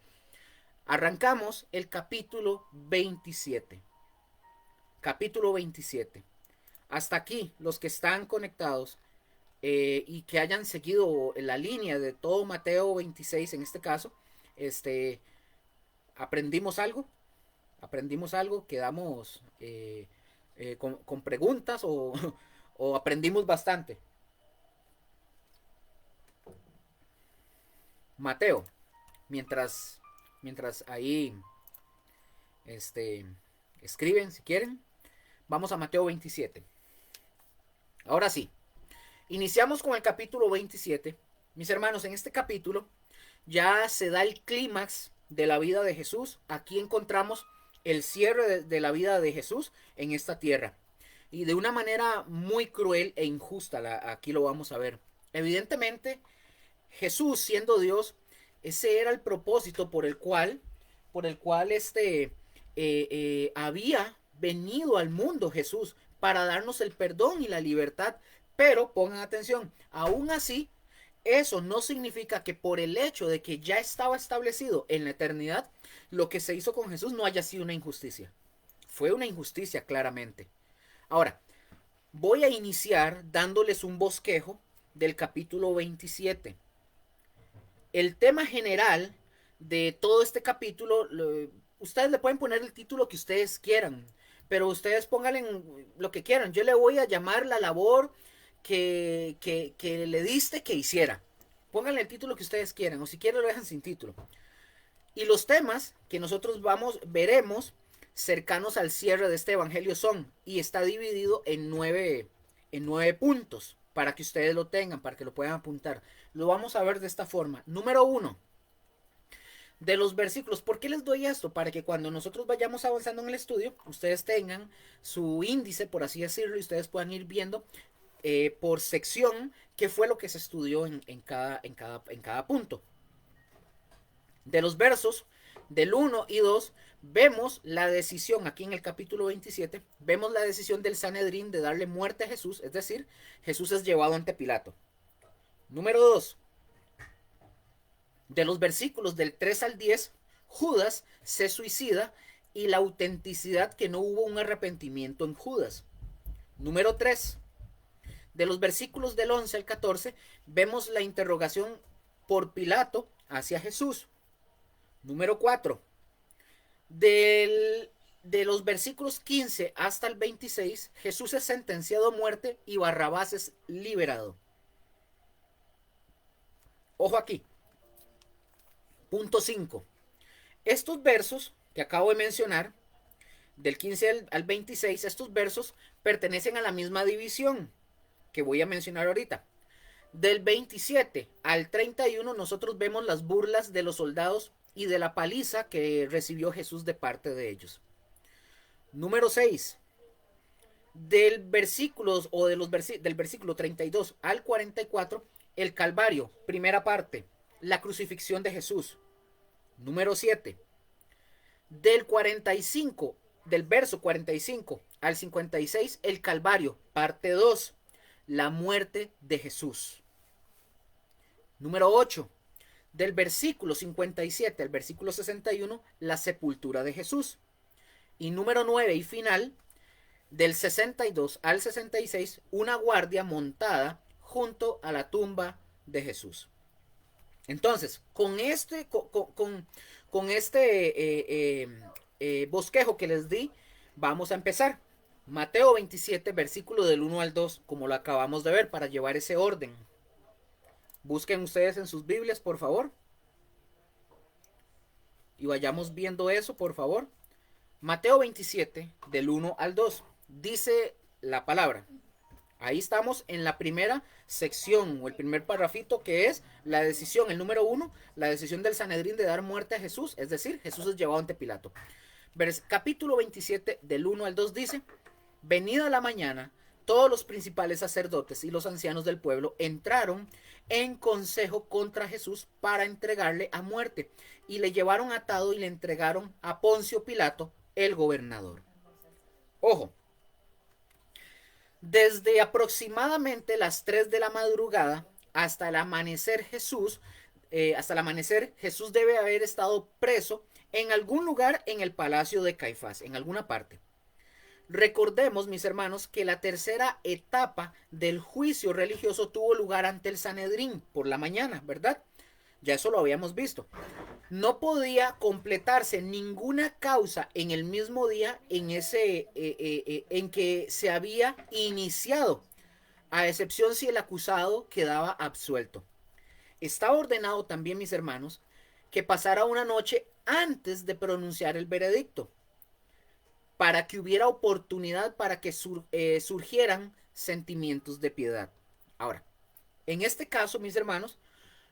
Arrancamos el capítulo 27. Capítulo 27. Hasta aquí, los que están conectados y que hayan seguido la línea de todo Mateo 26 en este caso, aprendimos algo, quedamos con preguntas o aprendimos bastante. Mateo, mientras ahí escriben si quieren, vamos a Mateo 27. Ahora sí, iniciamos con el capítulo 27. Mis hermanos, en este capítulo ya se da el clímax de la vida de Jesús. Aquí encontramos el cierre de la vida de Jesús en esta tierra. Y de una manera muy cruel e injusta, aquí lo vamos a ver. Evidentemente, Jesús siendo Dios, ese era el propósito por el cual había venido al mundo Jesús, para darnos el perdón y la libertad. Pero pongan atención, aún así, eso no significa que por el hecho de que ya estaba establecido en la eternidad, lo que se hizo con Jesús no haya sido una injusticia. Fue una injusticia claramente. Ahora, voy a iniciar dándoles un bosquejo del capítulo 27. El tema general de todo este capítulo, ustedes le pueden poner el título que ustedes quieran, pero ustedes pónganle lo que quieran. Yo le voy a llamar la labor que le diste que hiciera. Pónganle el título que ustedes quieran, o si quieren lo dejan sin título. Y los temas que nosotros veremos cercanos al cierre de este evangelio son, y está dividido en nueve puntos, para que ustedes lo tengan, para que lo puedan apuntar. Lo vamos a ver de esta forma. Número 1. De los versículos. ¿Por qué les doy esto? Para que cuando nosotros vayamos avanzando en el estudio, ustedes tengan su índice, por así decirlo, y ustedes puedan ir viendo por sección qué fue lo que se estudió en cada punto. De los versos del 1 y 2 vemos la decisión, aquí en el capítulo 27, vemos la decisión del Sanedrín de darle muerte a Jesús, es decir, Jesús es llevado ante Pilato. Número 2, de los versículos del 3 al 10, Judas se suicida y la autenticidad que no hubo un arrepentimiento en Judas. Número 3, de los versículos del 11 al 14, vemos la interrogación por Pilato hacia Jesús. Número 4, de los versículos 15 hasta el 26, Jesús es sentenciado a muerte y Barrabás es liberado. Ojo aquí. Punto 5. Estos versos que acabo de mencionar, del 15 al 26, estos versos pertenecen a la misma división que voy a mencionar ahorita. Del 27 al 31 nosotros vemos las burlas de los soldados y de la paliza que recibió Jesús de parte de ellos. Número 6. Del versículo 32 al 44, el Calvario, primera parte, la crucifixión de Jesús. Número 7. Del verso 45 al 56, el Calvario, parte 2, la muerte de Jesús. Número 8. Del versículo 57 al versículo 61, la sepultura de Jesús. Y número 9 y final, del 62 al 66, una guardia montada junto a la tumba de Jesús. Entonces, con este bosquejo que les di, vamos a empezar. Mateo 27, versículo del 1 al 2, como lo acabamos de ver, para llevar ese orden. Busquen ustedes en sus Biblias, por favor. Y vayamos viendo eso, por favor. Mateo 27, del 1 al 2. Dice la palabra. Ahí estamos en la primera sección o el primer parrafito, que es la decisión, el número 1, la decisión del Sanedrín de dar muerte a Jesús, es decir, Jesús es llevado ante Pilato. Capítulo 27 del 1 al 2 dice: venida la mañana, todos los principales sacerdotes y los ancianos del pueblo entraron en consejo contra Jesús para entregarle a muerte, y le llevaron atado y le entregaron a Poncio Pilato, el gobernador. Ojo. Desde aproximadamente las 3 de la madrugada hasta el amanecer Jesús debe haber estado preso en algún lugar en el palacio de Caifás, en alguna parte. Recordemos, mis hermanos, que la tercera etapa del juicio religioso tuvo lugar ante el Sanedrín por la mañana, ¿verdad? Ya eso lo habíamos visto. No podía completarse ninguna causa en el mismo día en que se había iniciado, a excepción si el acusado quedaba absuelto. Estaba ordenado también, mis hermanos, que pasara una noche antes de pronunciar el veredicto, para que hubiera oportunidad para que surgieran sentimientos de piedad. Ahora, en este caso, mis hermanos,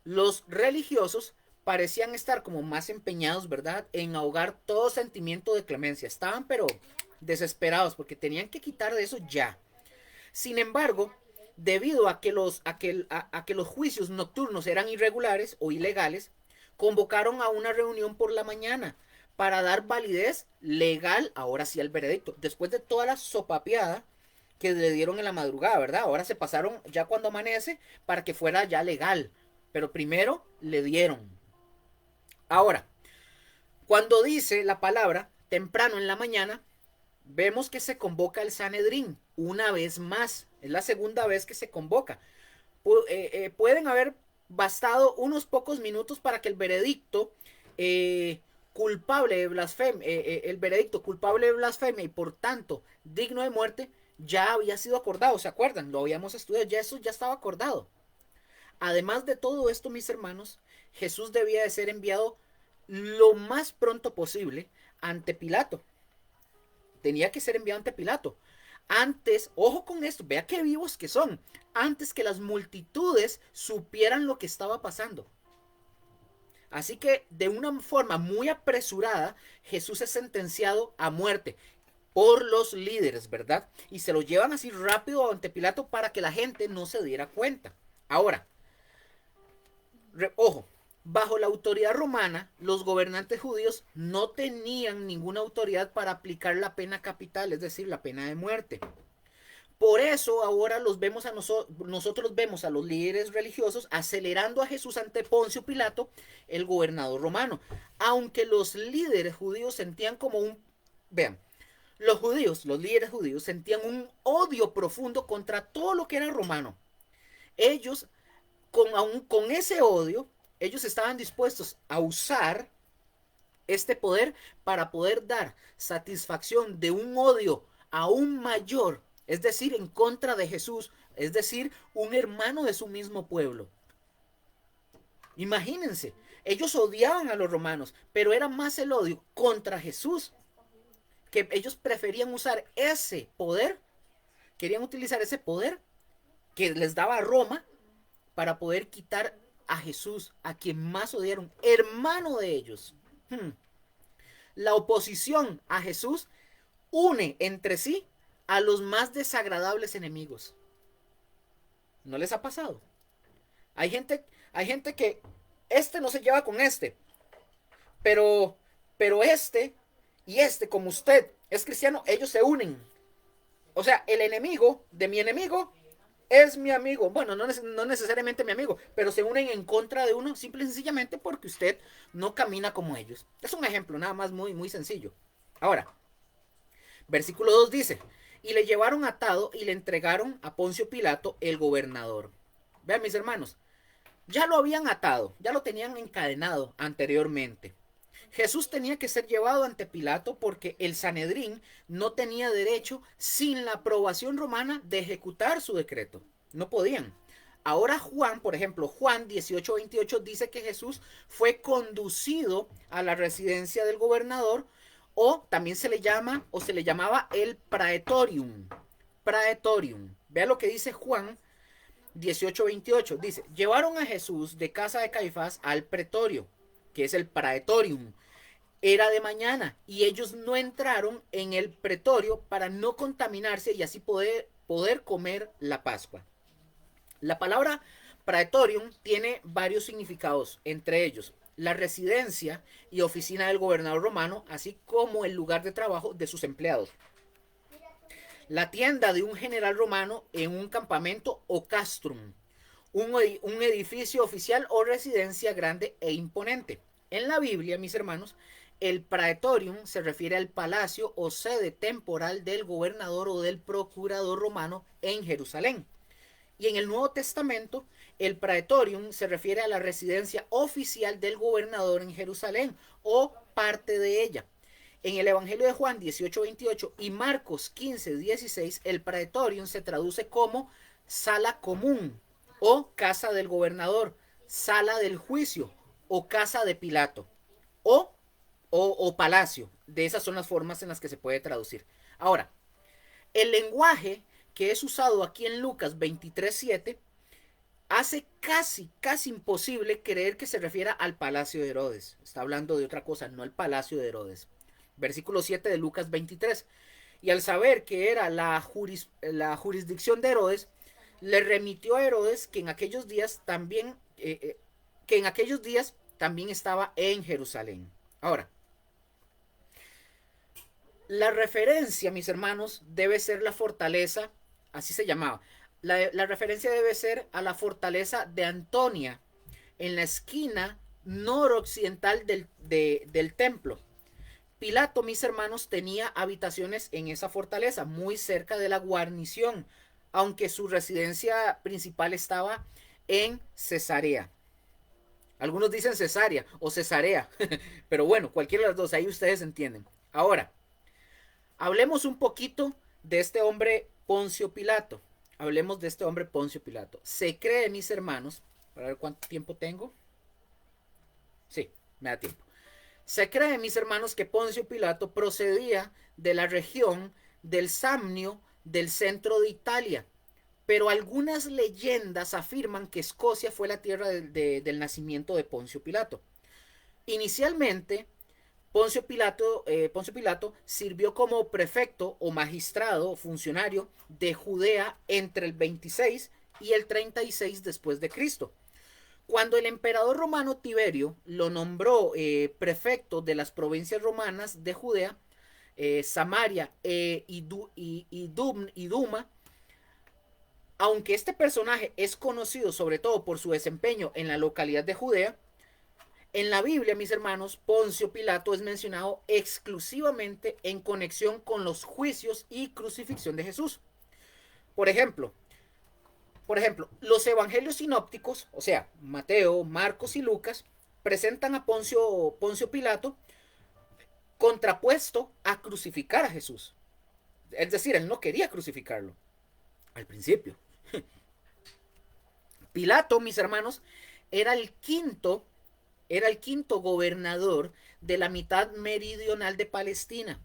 los religiosos parecían estar como más empeñados, ¿verdad?, en ahogar todo sentimiento de clemencia. Estaban pero desesperados porque tenían que quitar de eso ya. Sin embargo, debido a que los juicios nocturnos eran irregulares o ilegales, convocaron a una reunión por la mañana para dar validez legal ahora sí al veredicto, después de toda la sopapeada que le dieron en la madrugada, ¿verdad? Ahora se pasaron ya cuando amanece para que fuera ya legal, pero primero le dieron. Ahora, cuando dice la palabra temprano en la mañana, vemos que se convoca el Sanedrín una vez más. Es la segunda vez que se convoca. Pueden haber bastado unos pocos minutos para que el veredicto culpable de blasfemia y por tanto digno de muerte ya había sido acordado. ¿Se acuerdan? Lo habíamos estudiado, ya eso ya estaba acordado. Además de todo esto, mis hermanos, Jesús debía de ser enviado lo más pronto posible ante Pilato. Tenía que ser enviado ante Pilato. Antes, ojo con esto, vea qué vivos que son. Antes que las multitudes supieran lo que estaba pasando. Así que de una forma muy apresurada, Jesús es sentenciado a muerte por los líderes, ¿verdad? Y se lo llevan así rápido ante Pilato para que la gente no se diera cuenta. Ahora, ojo, Bajo la autoridad romana, los gobernantes judíos no tenían ninguna autoridad para aplicar la pena capital, es decir, la pena de muerte. Por eso ahora los vemos a nosotros vemos a los líderes religiosos acelerando a Jesús ante Poncio Pilato, el gobernador romano. Aunque los líderes judíos sentían como un... Vean, los líderes judíos, sentían un odio profundo contra todo lo que era romano. Ellos, aún con ese odio, ellos estaban dispuestos a usar este poder para poder dar satisfacción de un odio aún mayor, es decir, en contra de Jesús, es decir, un hermano de su mismo pueblo. Imagínense, ellos odiaban a los romanos, pero era más el odio contra Jesús, que ellos preferían usar ese poder, querían utilizar ese poder que les daba Roma para poder quitar a Jesús, a quien más odiaron, hermano de ellos. La oposición a Jesús une entre sí a los más desagradables enemigos. ¿No les ha pasado? Hay gente que este no se lleva con este, pero este y este, como usted es cristiano, ellos se unen. O sea, el enemigo de mi enemigo es mi amigo. Bueno, no necesariamente mi amigo, pero se unen en contra de uno simple y sencillamente porque usted no camina como ellos. Es un ejemplo nada más muy, muy sencillo. Ahora, versículo 2 dice, y le llevaron atado y le entregaron a Poncio Pilato, el gobernador. Vean, mis hermanos, ya lo habían atado, ya lo tenían encadenado anteriormente. Jesús tenía que ser llevado ante Pilato porque el Sanedrín no tenía derecho, sin la aprobación romana, de ejecutar su decreto. No podían. Ahora Juan, por ejemplo, Juan 18:28 dice que Jesús fue conducido a la residencia del gobernador, o también se le llama o se le llamaba el praetorium. Praetorium. Vea lo que dice Juan 18:28. Dice, llevaron a Jesús de casa de Caifás al pretorio, que es el praetorium. Era de mañana y ellos no entraron en el pretorio para no contaminarse y así poder comer la Pascua. La palabra praetorium tiene varios significados, entre ellos la residencia y oficina del gobernador romano, así como el lugar de trabajo de sus empleados. La tienda de un general romano en un campamento o castrum, un edificio oficial o residencia grande e imponente. En la Biblia, mis hermanos, el praetorium se refiere al palacio o sede temporal del gobernador o del procurador romano en Jerusalén. Y en el Nuevo Testamento, el praetorium se refiere a la residencia oficial del gobernador en Jerusalén o parte de ella. En el Evangelio de Juan 18:28 y Marcos 15:16, el praetorium se traduce como sala común o casa del gobernador, sala del juicio o casa de Pilato o palacio. De esas son las formas en las que se puede traducir. Ahora, el lenguaje que es usado aquí en Lucas 23:7 hace casi imposible creer que se refiera al palacio de Herodes. Está hablando de otra cosa, no el palacio de Herodes. Versículo 7 de Lucas 23. Y al saber que era la jurisdicción de Herodes, le remitió a Herodes que en aquellos días también estaba en Jerusalén. Ahora, la referencia, mis hermanos, debe ser la fortaleza, así se llamaba. La referencia debe ser a la fortaleza de Antonia, en la esquina noroccidental del templo. Pilato, mis hermanos, tenía habitaciones en esa fortaleza, muy cerca de la guarnición, aunque su residencia principal estaba en Cesarea. Algunos dicen Cesarea o Cesarea, pero bueno, cualquiera de las dos, ahí ustedes entienden. Ahora, hablemos un poquito de este hombre Poncio Pilato. Hablemos de este hombre Poncio Pilato. Se cree, mis hermanos, para ver cuánto tiempo tengo. Sí, me da tiempo. Se cree, mis hermanos, que Poncio Pilato procedía de la región del Samnio, del centro de Italia. Pero algunas leyendas afirman que Escocia fue la tierra del nacimiento de Poncio Pilato. Inicialmente, Poncio Pilato sirvió como prefecto o magistrado o funcionario de Judea entre el 26 y el 36 después de Cristo, Cuando el emperador romano Tiberio lo nombró prefecto de las provincias romanas de Judea, Samaria y Duma, aunque este personaje es conocido sobre todo por su desempeño en la localidad de Judea, en la Biblia, mis hermanos, Poncio Pilato es mencionado exclusivamente en conexión con los juicios y crucifixión de Jesús. Por ejemplo, los evangelios sinópticos, o sea, Mateo, Marcos y Lucas, presentan a Poncio Pilato contrapuesto a crucificar a Jesús. Es decir, él no quería crucificarlo al principio. Pilato, mis hermanos, era el quinto, era el quinto gobernador de la mitad meridional de Palestina.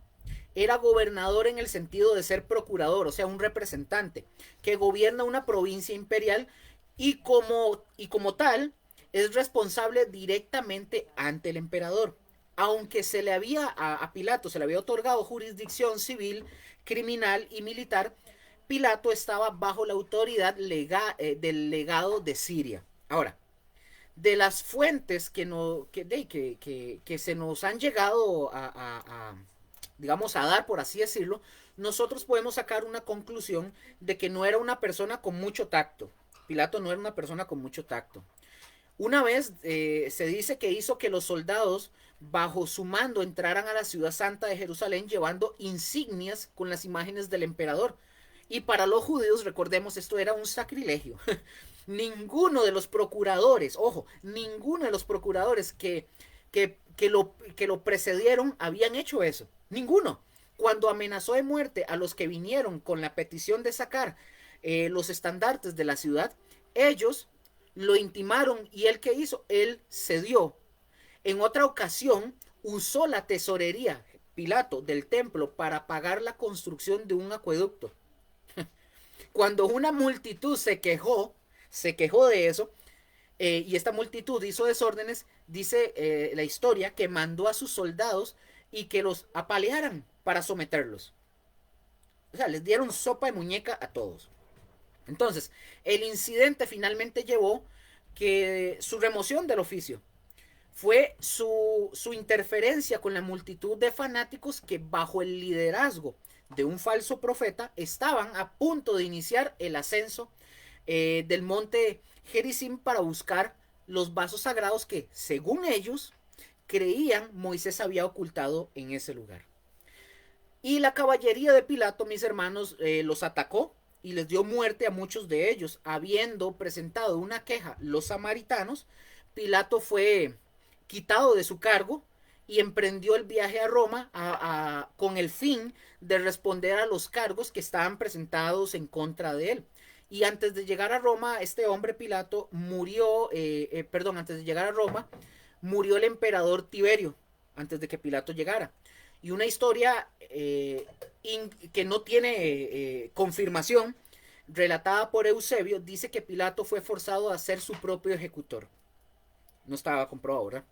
Era gobernador en el sentido de ser procurador, o sea, un representante que gobierna una provincia imperial y como tal es responsable directamente ante el emperador. Aunque a Pilato se le había otorgado jurisdicción civil, criminal y militar, Pilato estaba bajo la autoridad del legado de Siria. Ahora, de las fuentes que se nos han llegado digamos, a dar, por así decirlo, nosotros podemos sacar una conclusión de que no era una persona con mucho tacto. Pilato no era una persona con mucho tacto. Una vez se dice que hizo que los soldados bajo su mando entraran a la ciudad santa de Jerusalén llevando insignias con las imágenes del emperador. Y para los judíos, recordemos, esto era un sacrilegio. Ninguno de los procuradores, ojo, ninguno de los procuradores que lo precedieron habían hecho eso. Ninguno. Cuando amenazó de muerte a los que vinieron con la petición de sacar los estandartes de la ciudad, ellos lo intimaron y él, ¿qué hizo? Él cedió. En otra ocasión usó la tesorería, Pilato, del templo para pagar la construcción de un acueducto. Cuando una multitud se quejó de eso, y esta multitud hizo desórdenes, dice la historia que mandó a sus soldados y que los apalearan para someterlos. O sea, les dieron sopa de muñeca a todos. Entonces, el incidente finalmente llevó que su remoción del oficio fue su interferencia con la multitud de fanáticos que bajo el liderazgo de un falso profeta estaban a punto de iniciar el ascenso del monte Gerizim para buscar los vasos sagrados que, según ellos, creían Moisés había ocultado en ese lugar. Y la caballería de Pilato, mis hermanos, los atacó y les dio muerte a muchos de ellos. Habiendo presentado una queja los samaritanos, Pilato fue quitado de su cargo y emprendió el viaje a Roma con el fin de responder a los cargos que estaban presentados en contra de él. Y antes de llegar a Roma, este hombre Pilato murió, antes de llegar a Roma, murió el emperador Tiberio, antes de que Pilato llegara. Y una historia que no tiene confirmación, relatada por Eusebio, dice que Pilato fue forzado a ser su propio ejecutor. No estaba comprobado, ¿verdad?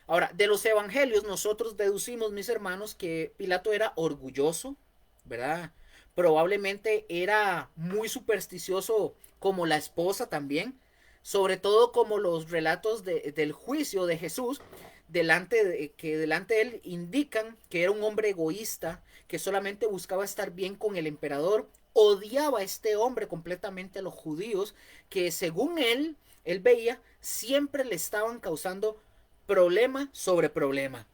Ahora, de los evangelios nosotros deducimos, mis hermanos, que Pilato era orgulloso, ¿verdad? Probablemente era muy supersticioso como la esposa también, sobre todo como los relatos del juicio de Jesús, que delante de él indican que era un hombre egoísta, que solamente buscaba estar bien con el emperador, odiaba a este hombre completamente a los judíos, que según él veía, siempre le estaban causando problema sobre problema.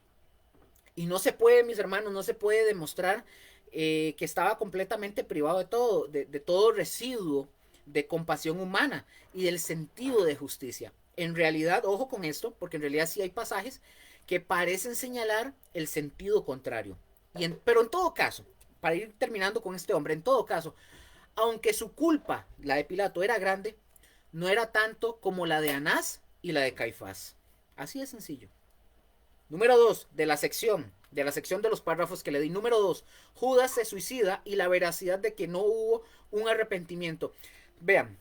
Y no se puede, mis hermanos, no se puede demostrar que estaba completamente privado de todo residuo de compasión humana y del sentido de justicia. En realidad, ojo con esto, porque en realidad sí hay pasajes que parecen señalar el sentido contrario. Pero en todo caso, para ir terminando con este hombre, en todo caso, aunque su culpa, la de Pilato, era grande, no era tanto como la de Anás y la de Caifás. Así de sencillo. Número 2 de la sección de los párrafos que le di. Número 2, Judas se suicida y la veracidad de que no hubo un arrepentimiento. Vean,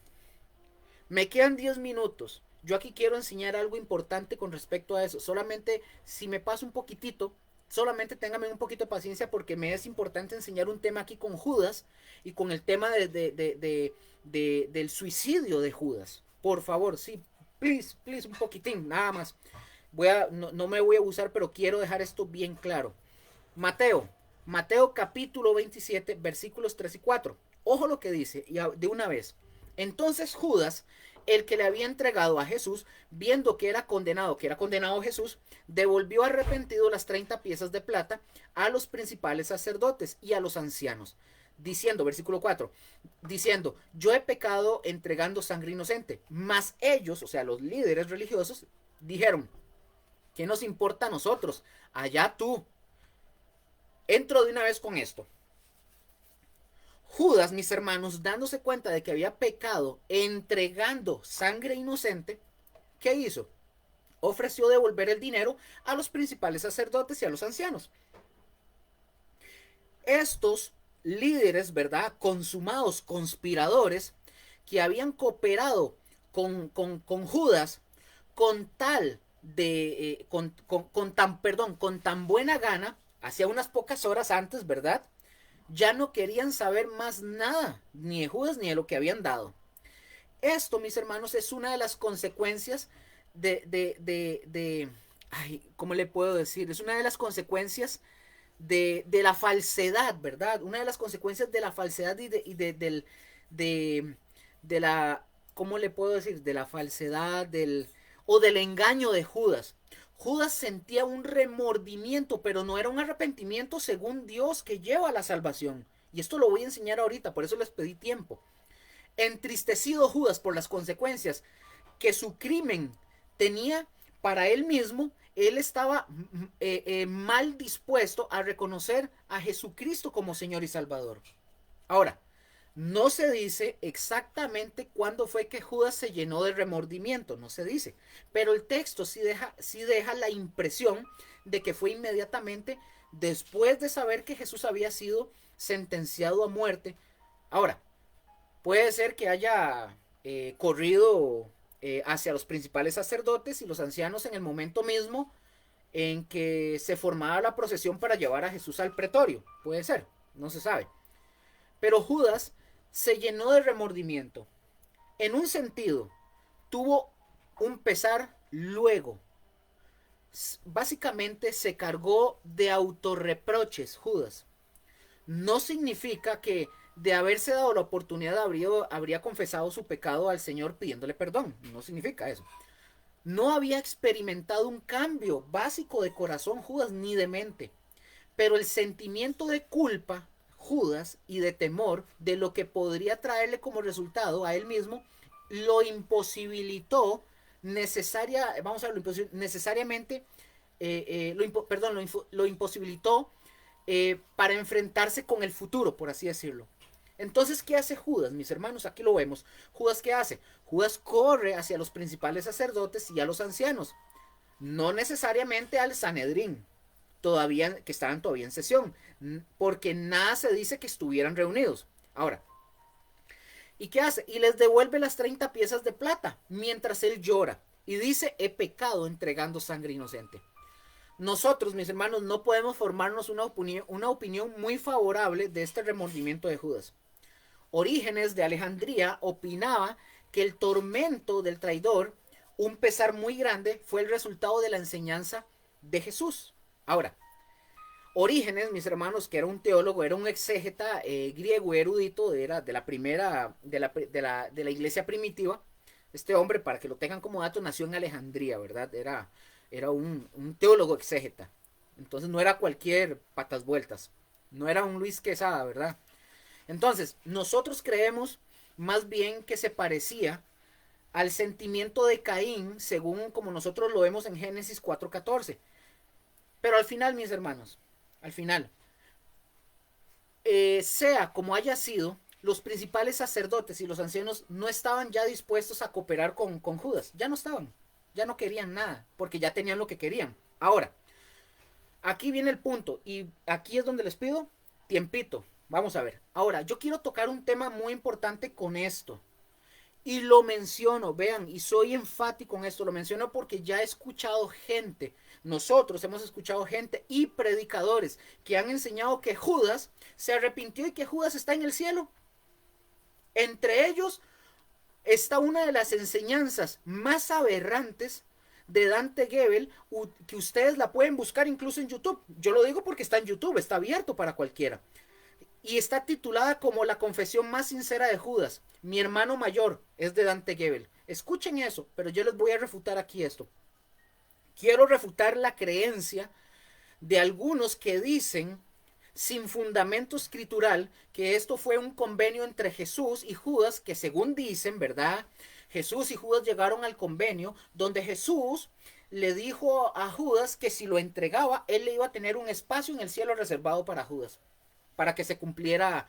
me quedan 10 minutos. Yo aquí quiero enseñar algo importante con respecto a eso. Solamente si me paso un poquitito, solamente téngame un poquito de paciencia porque me es importante enseñar un tema aquí con Judas y con el tema del suicidio de Judas. Por favor, sí, please, please, un poquitín, nada más. No me voy a abusar, pero quiero dejar esto bien claro. Mateo, Mateo capítulo 27, versículos 3 y 4. Ojo lo que dice, y de una vez. Entonces Judas, el que le había entregado a Jesús, viendo que era condenado Jesús, devolvió arrepentido las 30 piezas de plata a los principales sacerdotes y a los ancianos, diciendo, versículo 4, diciendo, yo he pecado entregando sangre inocente. Mas ellos, o sea, los líderes religiosos, dijeron, ¿qué nos importa a nosotros? Allá tú. Entro de una vez con esto. Judas, mis hermanos, dándose cuenta de que había pecado entregando sangre inocente, ¿qué hizo? Ofreció devolver el dinero a los principales sacerdotes y a los ancianos. Estos líderes, ¿verdad? Consumados conspiradores que habían cooperado con Judas con tal de, con tan buena gana, hacía unas pocas horas antes, ¿verdad? Ya no querían saber más nada, ni de Judas ni de lo que habían dado. Esto, mis hermanos, es una de las consecuencias ay, ¿cómo le puedo decir? Es una de las consecuencias de la falsedad, ¿verdad? Una de las consecuencias de la falsedad de la, ¿cómo le puedo decir? De la falsedad o del engaño de Judas. Judas sentía un remordimiento, pero no era un arrepentimiento según Dios que lleva a la salvación. Y esto lo voy a enseñar ahorita, por eso les pedí tiempo. Entristecido Judas por las consecuencias que su crimen tenía para él mismo, él estaba mal dispuesto a reconocer a Jesucristo como Señor y Salvador. Ahora, no se dice exactamente cuándo fue que Judas se llenó de remordimiento, no se dice, pero el texto sí deja la impresión de que fue inmediatamente después de saber que Jesús había sido sentenciado a muerte. Ahora, puede ser que haya corrido hacia los principales sacerdotes y los ancianos en el momento mismo en que se formaba la procesión para llevar a Jesús al pretorio. Puede ser, no se sabe. Pero Judas se llenó de remordimiento. En un sentido, tuvo un pesar luego. Básicamente se cargó de autorreproches Judas. No significa que de haberse dado la oportunidad habría confesado su pecado al Señor pidiéndole perdón. No significa eso. No había experimentado un cambio básico de corazón Judas ni de mente. Pero el sentimiento de culpa Judas y de temor de lo que podría traerle como resultado a él mismo lo imposibilitó necesariamente lo imposibilitó para enfrentarse con el futuro, por así decirlo. Entonces, ¿qué hace Judas, mis hermanos? Aquí lo vemos. ¿Judas qué hace? Judas corre hacia los principales sacerdotes y a los ancianos. No necesariamente al Sanedrín, que estaban todavía en sesión, porque nada se dice que estuvieran reunidos. Ahora, ¿y qué hace? Y les devuelve las 30 piezas de plata, mientras él llora. Y dice, he pecado entregando sangre inocente. Nosotros, mis hermanos, no podemos formarnos una opinión muy favorable de este remordimiento de Judas. Orígenes de Alejandría opinaba que el tormento del traidor, un pesar muy grande, fue el resultado de la enseñanza de Jesús. Ahora, Orígenes, mis hermanos, que era un teólogo, era un exégeta griego erudito, era de la primera, de la iglesia primitiva. Este hombre, para que lo tengan como dato, nació en Alejandría, ¿verdad? Era un teólogo exégeta. Entonces no era cualquier patas vueltas. No era un Luis Quesada, ¿verdad? Entonces, nosotros creemos más bien que se parecía al sentimiento de Caín, según como nosotros lo vemos en Génesis 4:14. Pero al final, mis hermanos, al final, sea como haya sido, los principales sacerdotes y los ancianos no estaban ya dispuestos a cooperar con Judas. Ya no estaban, ya no querían nada, porque ya tenían lo que querían. Ahora, aquí viene el punto, y aquí es donde les pido tiempito. Vamos a ver. Ahora, yo quiero tocar un tema muy importante con esto. Y lo menciono, vean, y soy enfático en esto, lo menciono porque ya he escuchado gente, nosotros hemos escuchado gente y predicadores que han enseñado que Judas se arrepintió y que Judas está en el cielo. Entre ellos, está una de las enseñanzas más aberrantes de Dante Gebel, que ustedes la pueden buscar incluso en YouTube. Yo lo digo porque está en YouTube, está abierto para cualquiera. Y está titulada como La confesión más sincera de Judas. Mi hermano mayor es de Dante Gebel. Escuchen eso, pero yo les voy a refutar aquí esto. Quiero refutar la creencia de algunos que dicen, sin fundamento escritural, que esto fue un convenio entre Jesús y Judas, que según dicen, ¿verdad? Jesús y Judas llegaron al convenio donde Jesús le dijo a Judas que si lo entregaba, él le iba a tener un espacio en el cielo reservado para Judas, para que se cumpliera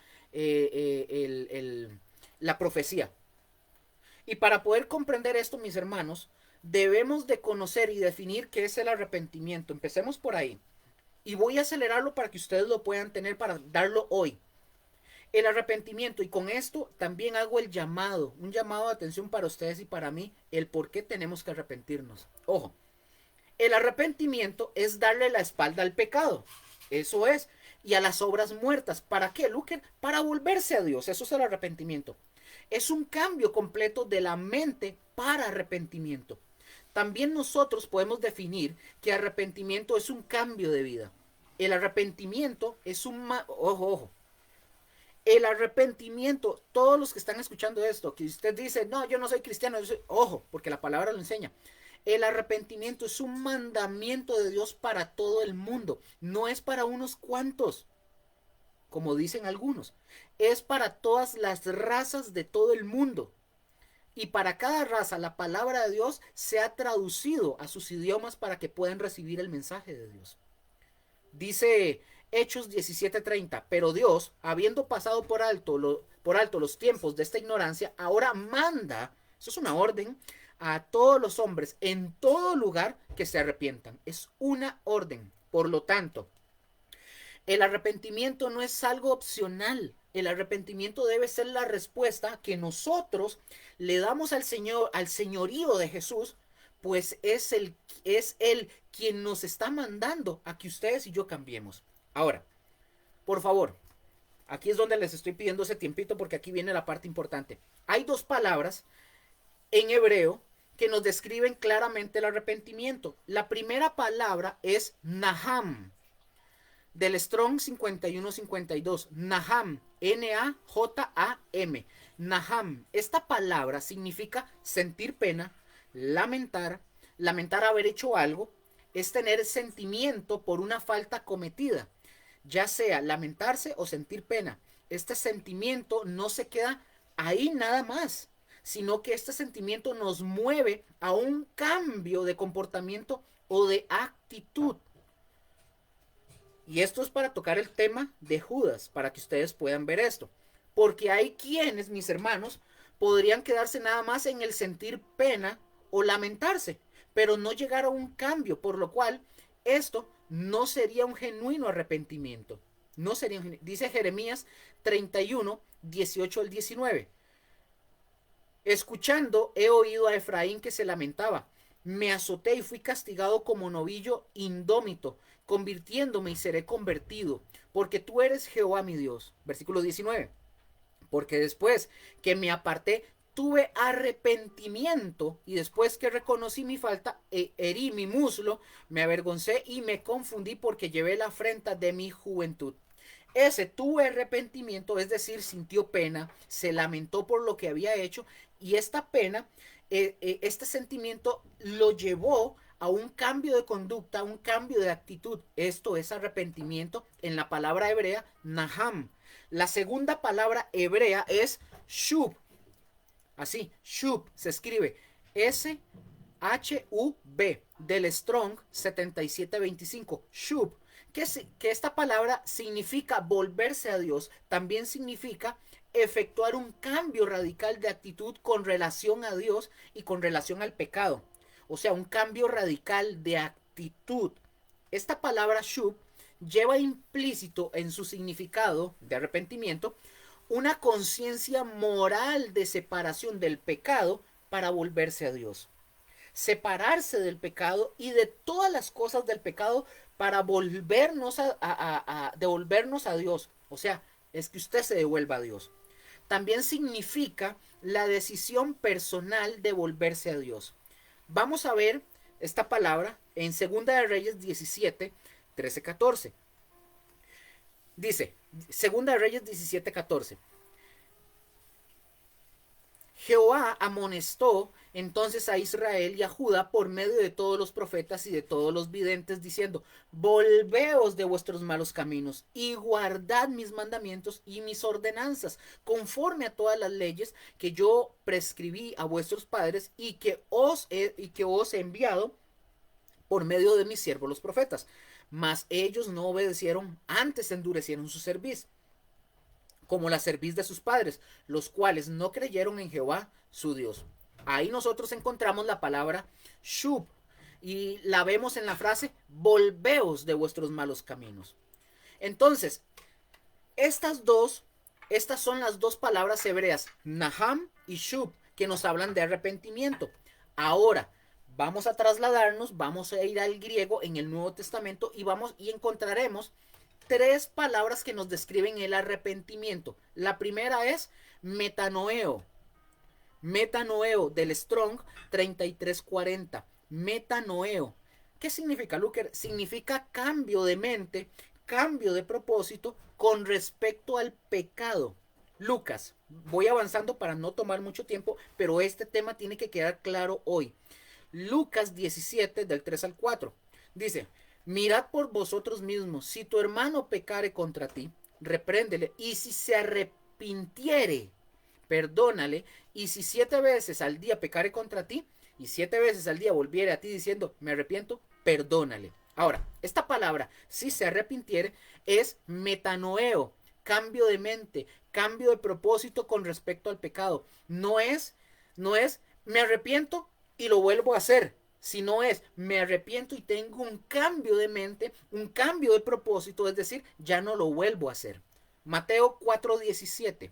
la profecía. Y para poder comprender esto, mis hermanos, debemos de conocer y definir qué es el arrepentimiento. Empecemos por ahí. Y voy a acelerarlo para que ustedes lo puedan tener para darlo hoy. El arrepentimiento, y con esto también hago el llamado, un llamado de atención para ustedes y para mí, el por qué tenemos que arrepentirnos. Ojo, el arrepentimiento es darle la espalda al pecado, eso es, y a las obras muertas. ¿Para qué, Luker? Para volverse a Dios, eso es el arrepentimiento. Es un cambio completo de la mente para arrepentimiento. También nosotros podemos definir que arrepentimiento es un cambio de vida. El arrepentimiento es un... Ojo. El arrepentimiento, todos los que están escuchando esto, que usted dice, no, yo no soy cristiano, ojo, porque la palabra lo enseña. El arrepentimiento es un mandamiento de Dios para todo el mundo, no es para unos cuantos, como dicen algunos, es para todas las razas de todo el mundo. Y para cada raza la palabra de Dios se ha traducido a sus idiomas para que puedan recibir el mensaje de Dios. Dice Hechos 17:30, pero Dios, habiendo pasado por alto los tiempos de esta ignorancia, ahora manda, eso es una orden, a todos los hombres en todo lugar que se arrepientan. Es una orden. Por lo tanto, el arrepentimiento no es algo opcional. El arrepentimiento debe ser la respuesta que nosotros le damos al Señor, al señorío de Jesús, pues es él quien nos está mandando a que ustedes y yo cambiemos. Ahora, por favor, aquí es donde les estoy pidiendo ese tiempito porque aquí viene la parte importante. Hay dos palabras en hebreo que nos describen claramente el arrepentimiento. La primera palabra es Naham, del Strong 5152. Naham, N-A-J-A-M. Naham. Esta palabra significa sentir pena, lamentar, lamentar haber hecho algo, es tener sentimiento por una falta cometida, ya sea lamentarse o sentir pena. Este sentimiento no se queda ahí nada más, sino que este sentimiento nos mueve a un cambio de comportamiento o de actitud. Y esto es para tocar el tema de Judas, para que ustedes puedan ver esto. Porque hay quienes, mis hermanos, podrían quedarse nada más en el sentir pena o lamentarse, pero no llegar a un cambio, por lo cual esto no sería un genuino arrepentimiento. No sería dice Jeremías 31, 18 al 19. Escuchando, he oído a Efraín que se lamentaba. Me azoté y fui castigado como novillo indómito, convirtiéndome y seré convertido, porque tú eres Jehová mi Dios. Versículo 19. Porque después que me aparté, tuve arrepentimiento, y después que reconocí mi falta, herí mi muslo, me avergoncé y me confundí porque llevé la afrenta de mi juventud. Ese tuvo arrepentimiento, es decir, sintió pena, se lamentó por lo que había hecho, y esta pena, este sentimiento lo llevó a un cambio de conducta, a un cambio de actitud. Esto es arrepentimiento en la palabra hebrea Naham. La segunda palabra hebrea es shub. Así, shub se escribe S-H-U-B, del Strong 7725. Shub, que esta palabra significa volverse a Dios, también significa efectuar un cambio radical de actitud con relación a Dios y con relación al pecado. O sea, un cambio radical de actitud. Esta palabra shub lleva implícito en su significado de arrepentimiento una conciencia moral de separación del pecado para volverse a Dios. Separarse del pecado y de todas las cosas del pecado para volvernos devolvernos a Dios. O sea, es que usted se devuelva a Dios. también significa la decisión personal de volverse a Dios. Vamos a ver esta palabra en Segunda de Reyes 17, 13, 14. Dice, Segunda de Reyes 17, 14. Jehová amonestó entonces a Israel y a Judá por medio de todos los profetas y de todos los videntes, diciendo: volveos de vuestros malos caminos y guardad mis mandamientos y mis ordenanzas, conforme a todas las leyes que yo prescribí a vuestros padres y que os he enviado por medio de mis siervos los profetas. Mas ellos no obedecieron, antes endurecieron su cerviz, como la cerviz de sus padres, los cuales no creyeron en Jehová su Dios. Ahí nosotros encontramos la palabra shub y la vemos en la frase: volveos de vuestros malos caminos. Entonces, estas son las dos palabras hebreas, naham y shub, que nos hablan de arrepentimiento. Ahora, vamos a trasladarnos, vamos a ir al griego en el Nuevo Testamento y encontraremos tres palabras que nos describen el arrepentimiento. La primera es metanoeo. Metanoeo, del Strong 3340. Metanoeo. ¿Qué significa, Luker? Significa cambio de mente, cambio de propósito con respecto al pecado. Lucas, voy avanzando para no tomar mucho tiempo, pero este tema tiene que quedar claro hoy. Lucas 17, del 3 al 4. Dice: mirad por vosotros mismos, si tu hermano pecare contra ti, repréndele, y si se arrepintiere, perdónale, y si 7 veces al día pecare contra ti, y 7 veces al día volviere a ti diciendo: me arrepiento, perdónale. Ahora, esta palabra, si se arrepintiere, es metanoeo, cambio de mente, cambio de propósito con respecto al pecado. No es me arrepiento y lo vuelvo a hacer. Si no es, me arrepiento y tengo un cambio de mente, un cambio de propósito, es decir, ya no lo vuelvo a hacer. Mateo 4:17.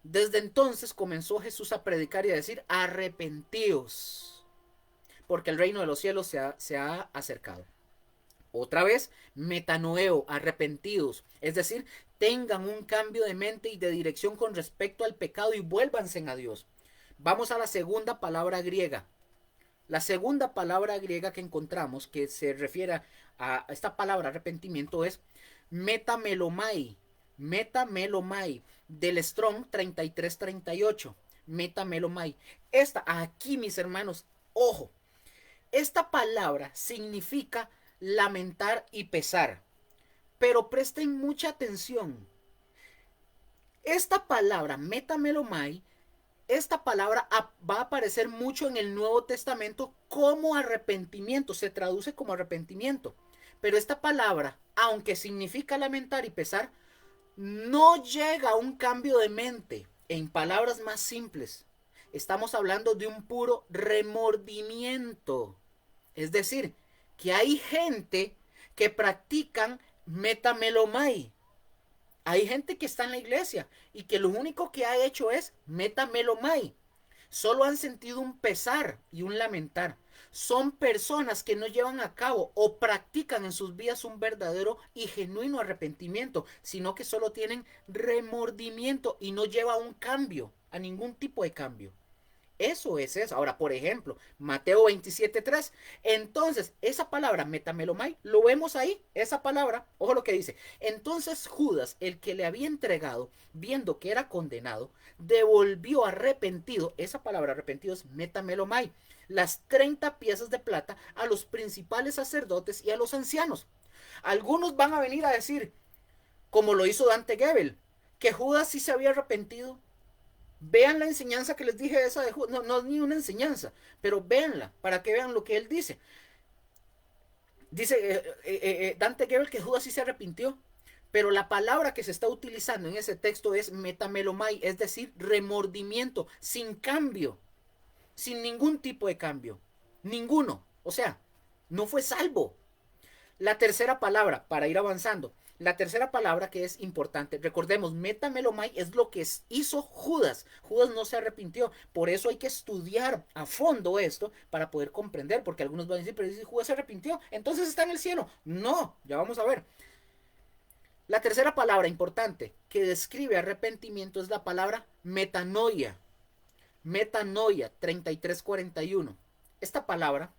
Desde entonces comenzó Jesús a predicar y a decir: arrepentíos, porque el reino de los cielos se ha acercado. Otra vez, metanoeo, arrepentidos, es decir, tengan un cambio de mente y de dirección con respecto al pecado y vuélvanse a Dios. Vamos a la segunda palabra griega. La segunda palabra griega que encontramos que se refiere a esta palabra arrepentimiento es metamelomai. Metamelomai, del Strong 3338. Metamelomai. Aquí, mis hermanos, ojo, esta palabra significa lamentar y pesar. Pero presten mucha atención. Esta palabra metamelomai, esta palabra va a aparecer mucho en el Nuevo Testamento como arrepentimiento, se traduce como arrepentimiento. Pero esta palabra, aunque significa lamentar y pesar, no llega a un cambio de mente. En palabras más simples, estamos hablando de un puro remordimiento. Es decir, que hay gente que practican metamelomai. Hay gente que está en la iglesia y que lo único que ha hecho es metamelomai. Solo han sentido un pesar y un lamentar. Son personas que no llevan a cabo o practican en sus vidas un verdadero y genuino arrepentimiento, sino que solo tienen remordimiento y no lleva a un cambio, a ningún tipo de cambio. Eso es eso. Ahora, por ejemplo, Mateo 27:3. Entonces, esa palabra metamelomai, lo vemos ahí, esa palabra, ojo lo que dice. Entonces Judas, el que le había entregado, viendo que era condenado, devolvió arrepentido, esa palabra arrepentido es metamelomai, las 30 piezas de plata a los principales sacerdotes y a los ancianos. Algunos van a venir a decir, como lo hizo Dante Gebel, que Judas sí se había arrepentido. Vean la enseñanza que les dije esa de Judas. No es ni una enseñanza, pero véanla para que vean lo que él dice. Dice Dante Gebel que Judas sí se arrepintió, pero la palabra que se está utilizando en ese texto es metamelomai, es decir, remordimiento, sin cambio, sin ningún tipo de cambio, ninguno. O sea, no fue salvo. La tercera palabra, para ir avanzando, la tercera palabra que es importante, recordemos, metamelomai es lo que hizo Judas. Judas no se arrepintió, por eso hay que estudiar a fondo esto para poder comprender, porque algunos van a decir, pero si Judas se arrepintió, entonces está en el cielo. No, ya vamos a ver. La tercera palabra importante que describe arrepentimiento es la palabra metanoia. Metanoia 33:41. Esta palabra,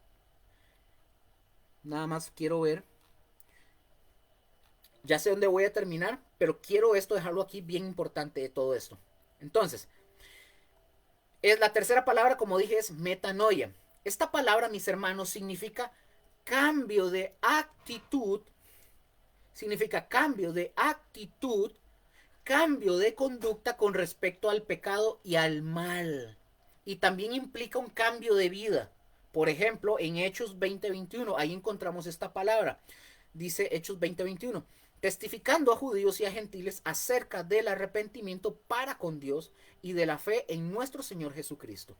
nada más quiero ver, ya sé dónde voy a terminar, pero quiero esto dejarlo aquí bien importante de todo esto. Entonces, es la tercera palabra, como dije, es metanoia. Esta palabra, mis hermanos, cambio de actitud, significa cambio de actitud, cambio de conducta con respecto al pecado y al mal. Y también implica un cambio de vida. Por ejemplo, en Hechos 20:21, ahí encontramos esta palabra. Dice Hechos 20:21, testificando a judíos y a gentiles acerca del arrepentimiento para con Dios y de la fe en nuestro Señor Jesucristo.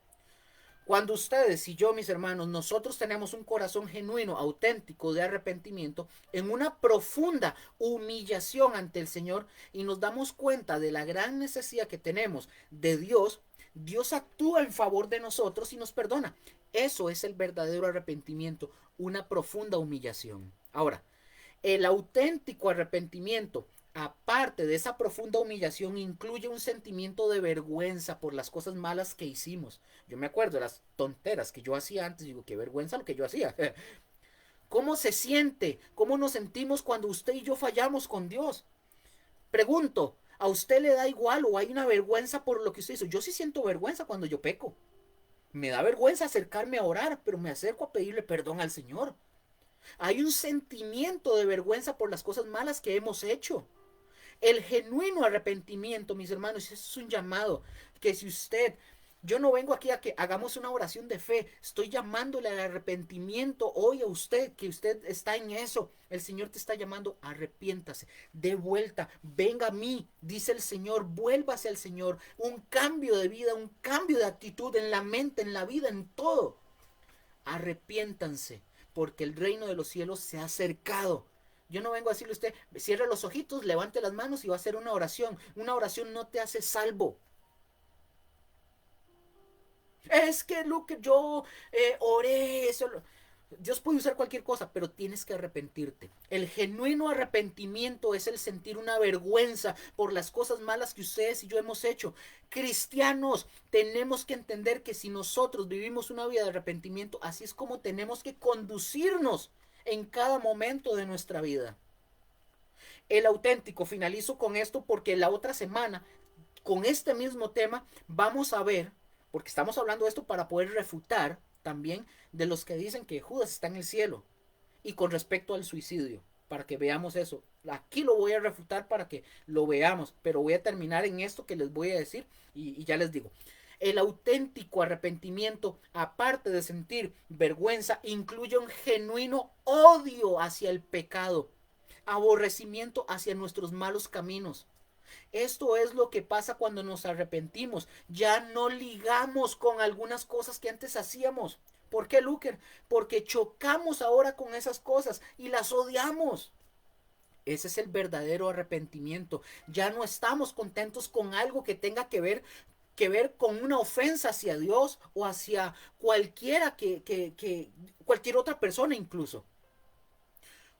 Cuando ustedes y yo, mis hermanos, nosotros tenemos un corazón genuino, auténtico de arrepentimiento, en una profunda humillación ante el Señor y nos damos cuenta de la gran necesidad que tenemos de Dios, Dios actúa en favor de nosotros y nos perdona. Eso es el verdadero arrepentimiento, una profunda humillación. Ahora, el auténtico arrepentimiento, aparte de esa profunda humillación, incluye un sentimiento de vergüenza por las cosas malas que hicimos. Yo me acuerdo de las tonteras que yo hacía antes, digo, qué vergüenza lo que yo hacía. ¿Cómo se siente? ¿Cómo nos sentimos cuando usted y yo fallamos con Dios? Pregunto, ¿a usted le da igual o hay una vergüenza por lo que usted hizo? Yo sí siento vergüenza cuando yo peco. Me da vergüenza acercarme a orar, pero me acerco a pedirle perdón al Señor. Hay un sentimiento de vergüenza por las cosas malas que hemos hecho. El genuino arrepentimiento, mis hermanos, es un llamado que si usted, yo no vengo aquí a que hagamos una oración de fe, estoy llamándole al arrepentimiento hoy a usted, que usted está en eso. El Señor te está llamando, arrepiéntase, de vuelta, venga a mí, dice el Señor, vuélvase al Señor. Un cambio de vida, un cambio de actitud en la mente, en la vida, en todo. Arrepiéntanse, porque el reino de los cielos se ha acercado. Yo no vengo a decirle a usted, cierre los ojitos, levante las manos y va a hacer una oración. Una oración no te hace salvo. Es que lo que yo oré, eso. Dios puede usar cualquier cosa, pero tienes que arrepentirte. El genuino arrepentimiento es el sentir una vergüenza por las cosas malas que ustedes y yo hemos hecho. Cristianos, tenemos que entender que si nosotros vivimos una vida de arrepentimiento, así es como tenemos que conducirnos en cada momento de nuestra vida. El auténtico, finalizo con esto porque la otra semana, con este mismo tema, vamos a ver, porque estamos hablando de esto para poder refutar también de los que dicen que Judas está en el cielo y con respecto al suicidio, para que veamos eso. Aquí lo voy a refutar para que lo veamos, pero voy a terminar en esto que les voy a decir y ya les digo. El auténtico arrepentimiento, aparte de sentir vergüenza, incluye un genuino odio hacia el pecado, aborrecimiento hacia nuestros malos caminos. Esto es lo que pasa cuando nos arrepentimos. Ya no ligamos con algunas cosas que antes hacíamos. ¿Por qué, Luker? Porque chocamos ahora con esas cosas y las odiamos. Ese es el verdadero arrepentimiento. Ya no estamos contentos con algo que tenga que ver con una ofensa hacia Dios o hacia cualquiera cualquier otra persona incluso.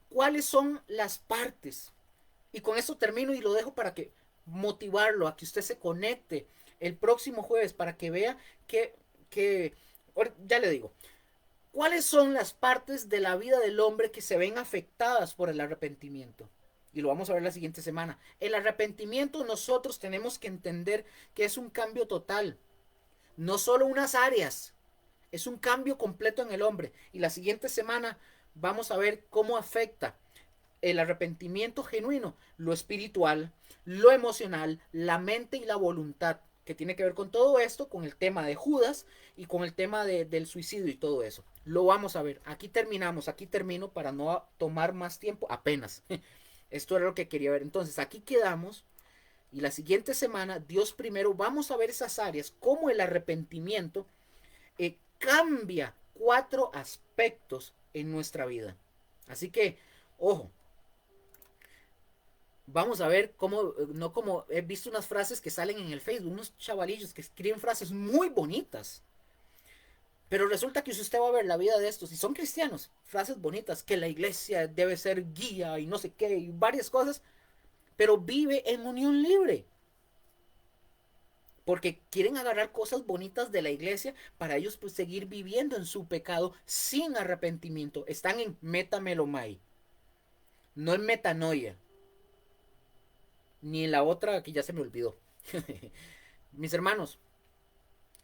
¿Cuáles son las partes? Y con esto termino y lo dejo para que motivarlo a que usted se conecte el próximo jueves para que vea que ya le digo, ¿cuáles son las partes de la vida del hombre que se ven afectadas por el arrepentimiento? Y lo vamos a ver la siguiente semana. El arrepentimiento nosotros tenemos que entender que es un cambio total. No solo unas áreas. Es un cambio completo en el hombre. Y la siguiente semana vamos a ver cómo afecta el arrepentimiento genuino, lo espiritual, lo emocional, la mente y la voluntad, que tiene que ver con todo esto, con el tema de Judas y con el tema del suicidio y todo eso. Lo vamos a ver. Aquí terminamos, aquí termino para no tomar más tiempo, apenas. Esto era lo que quería ver. Entonces, aquí quedamos y la siguiente semana, Dios primero, vamos a ver esas áreas, cómo el arrepentimiento cambia 4 aspectos en nuestra vida. Así que, ojo, vamos a ver cómo, no como he visto unas frases que salen en el Facebook, unos chavalillos que escriben frases muy bonitas. Pero resulta que si usted va a ver la vida de estos, y son cristianos, frases bonitas, que la iglesia debe ser guía y no sé qué, y varias cosas, pero vive en unión libre. Porque quieren agarrar cosas bonitas de la iglesia para ellos pues seguir viviendo en su pecado sin arrepentimiento. Están en metamelomai, no en metanoia, ni en la otra que ya se me olvidó. Mis hermanos,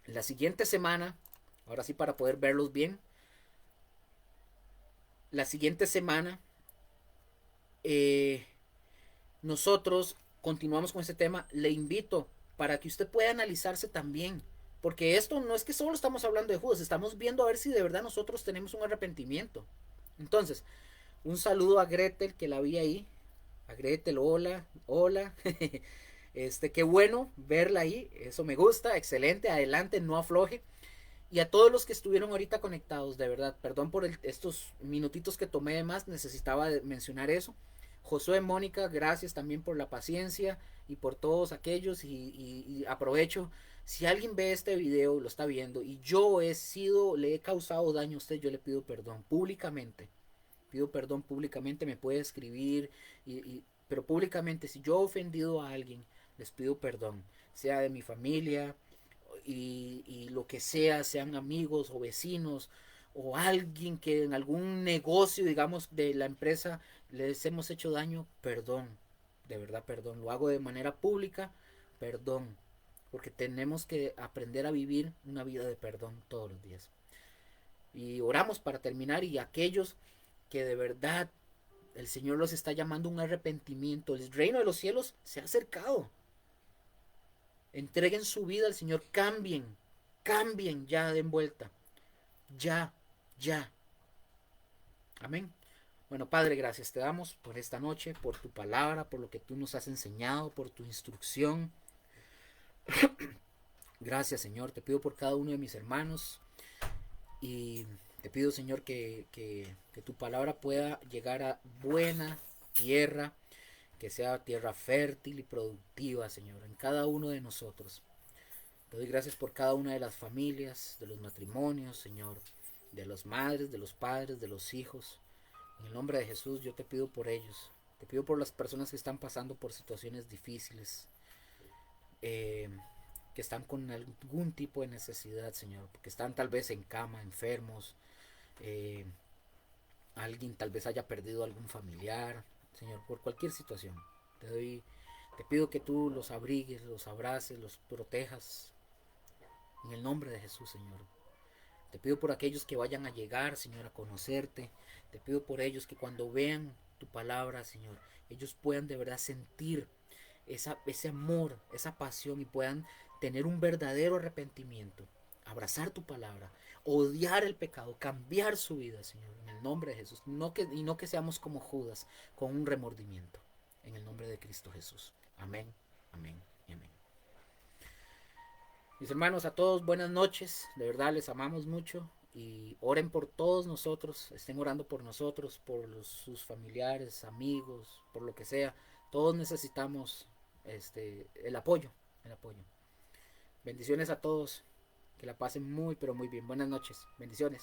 la siguiente semana, ahora sí para poder verlos bien, la siguiente semana eh, nosotros continuamos con este tema. Le invito para que usted pueda analizarse también. Porque esto no es que solo estamos hablando de Judas, estamos viendo a ver si de verdad nosotros tenemos un arrepentimiento. Entonces, un saludo a Gretel que la vi ahí. A Gretel, hola, hola. Qué bueno verla ahí, eso me gusta, excelente, adelante, no afloje. Y a todos los que estuvieron ahorita conectados, de verdad, perdón por estos minutitos que tomé de más, necesitaba mencionar eso. Josué, Mónica, gracias también por la paciencia y por todos aquellos y aprovecho, si alguien ve este video, lo está viendo y yo le he causado daño a usted, yo le pido perdón públicamente, pido perdón públicamente, me puede escribir, pero públicamente, si yo he ofendido a alguien, les pido perdón, sea de mi familia, lo que sea, sean amigos o vecinos o alguien que en algún negocio, digamos, de la empresa les hemos hecho daño, perdón, de verdad perdón, lo hago de manera pública, perdón, porque tenemos que aprender a vivir una vida de perdón todos los días. Y oramos para terminar y aquellos que de verdad el Señor los está llamando a un arrepentimiento, el reino de los cielos se ha acercado. Entreguen su vida al Señor, cambien ya de vuelta, ya, ya. Amén. Bueno, Padre, gracias te damos por esta noche, por tu palabra, por lo que tú nos has enseñado, por tu instrucción. Gracias, Señor, te pido por cada uno de mis hermanos y te pido, Señor, que tu palabra pueda llegar a buena tierra, que sea tierra fértil y productiva, Señor, en cada uno de nosotros. Te doy gracias por cada una de las familias, de los matrimonios, Señor, de las madres, de los padres, de los hijos. En el nombre de Jesús yo te pido por ellos. Te pido por las personas que están pasando por situaciones difíciles, eh, que están con algún tipo de necesidad, Señor, porque están tal vez en cama, enfermos, eh, alguien tal vez haya perdido algún familiar, Señor, por cualquier situación. Te pido que tú los abrigues, los abraces, los protejas, en el nombre de Jesús, Señor. Te pido por aquellos que vayan a llegar, Señor, a conocerte. Te pido por ellos que cuando vean tu palabra, Señor, ellos puedan de verdad sentir ese amor, esa pasión y puedan tener un verdadero arrepentimiento. Abrazar tu palabra, odiar el pecado, cambiar su vida, Señor, en el nombre de Jesús. Y no que seamos como Judas, con un remordimiento. En el nombre de Cristo Jesús. Amén, amén y amén. Mis hermanos, a todos buenas noches, de verdad les amamos mucho y oren por todos nosotros, estén orando por nosotros, por sus familiares, amigos, por lo que sea. Todos necesitamos el apoyo, el apoyo. Bendiciones a todos, que la pasen muy pero muy bien. Buenas noches, bendiciones.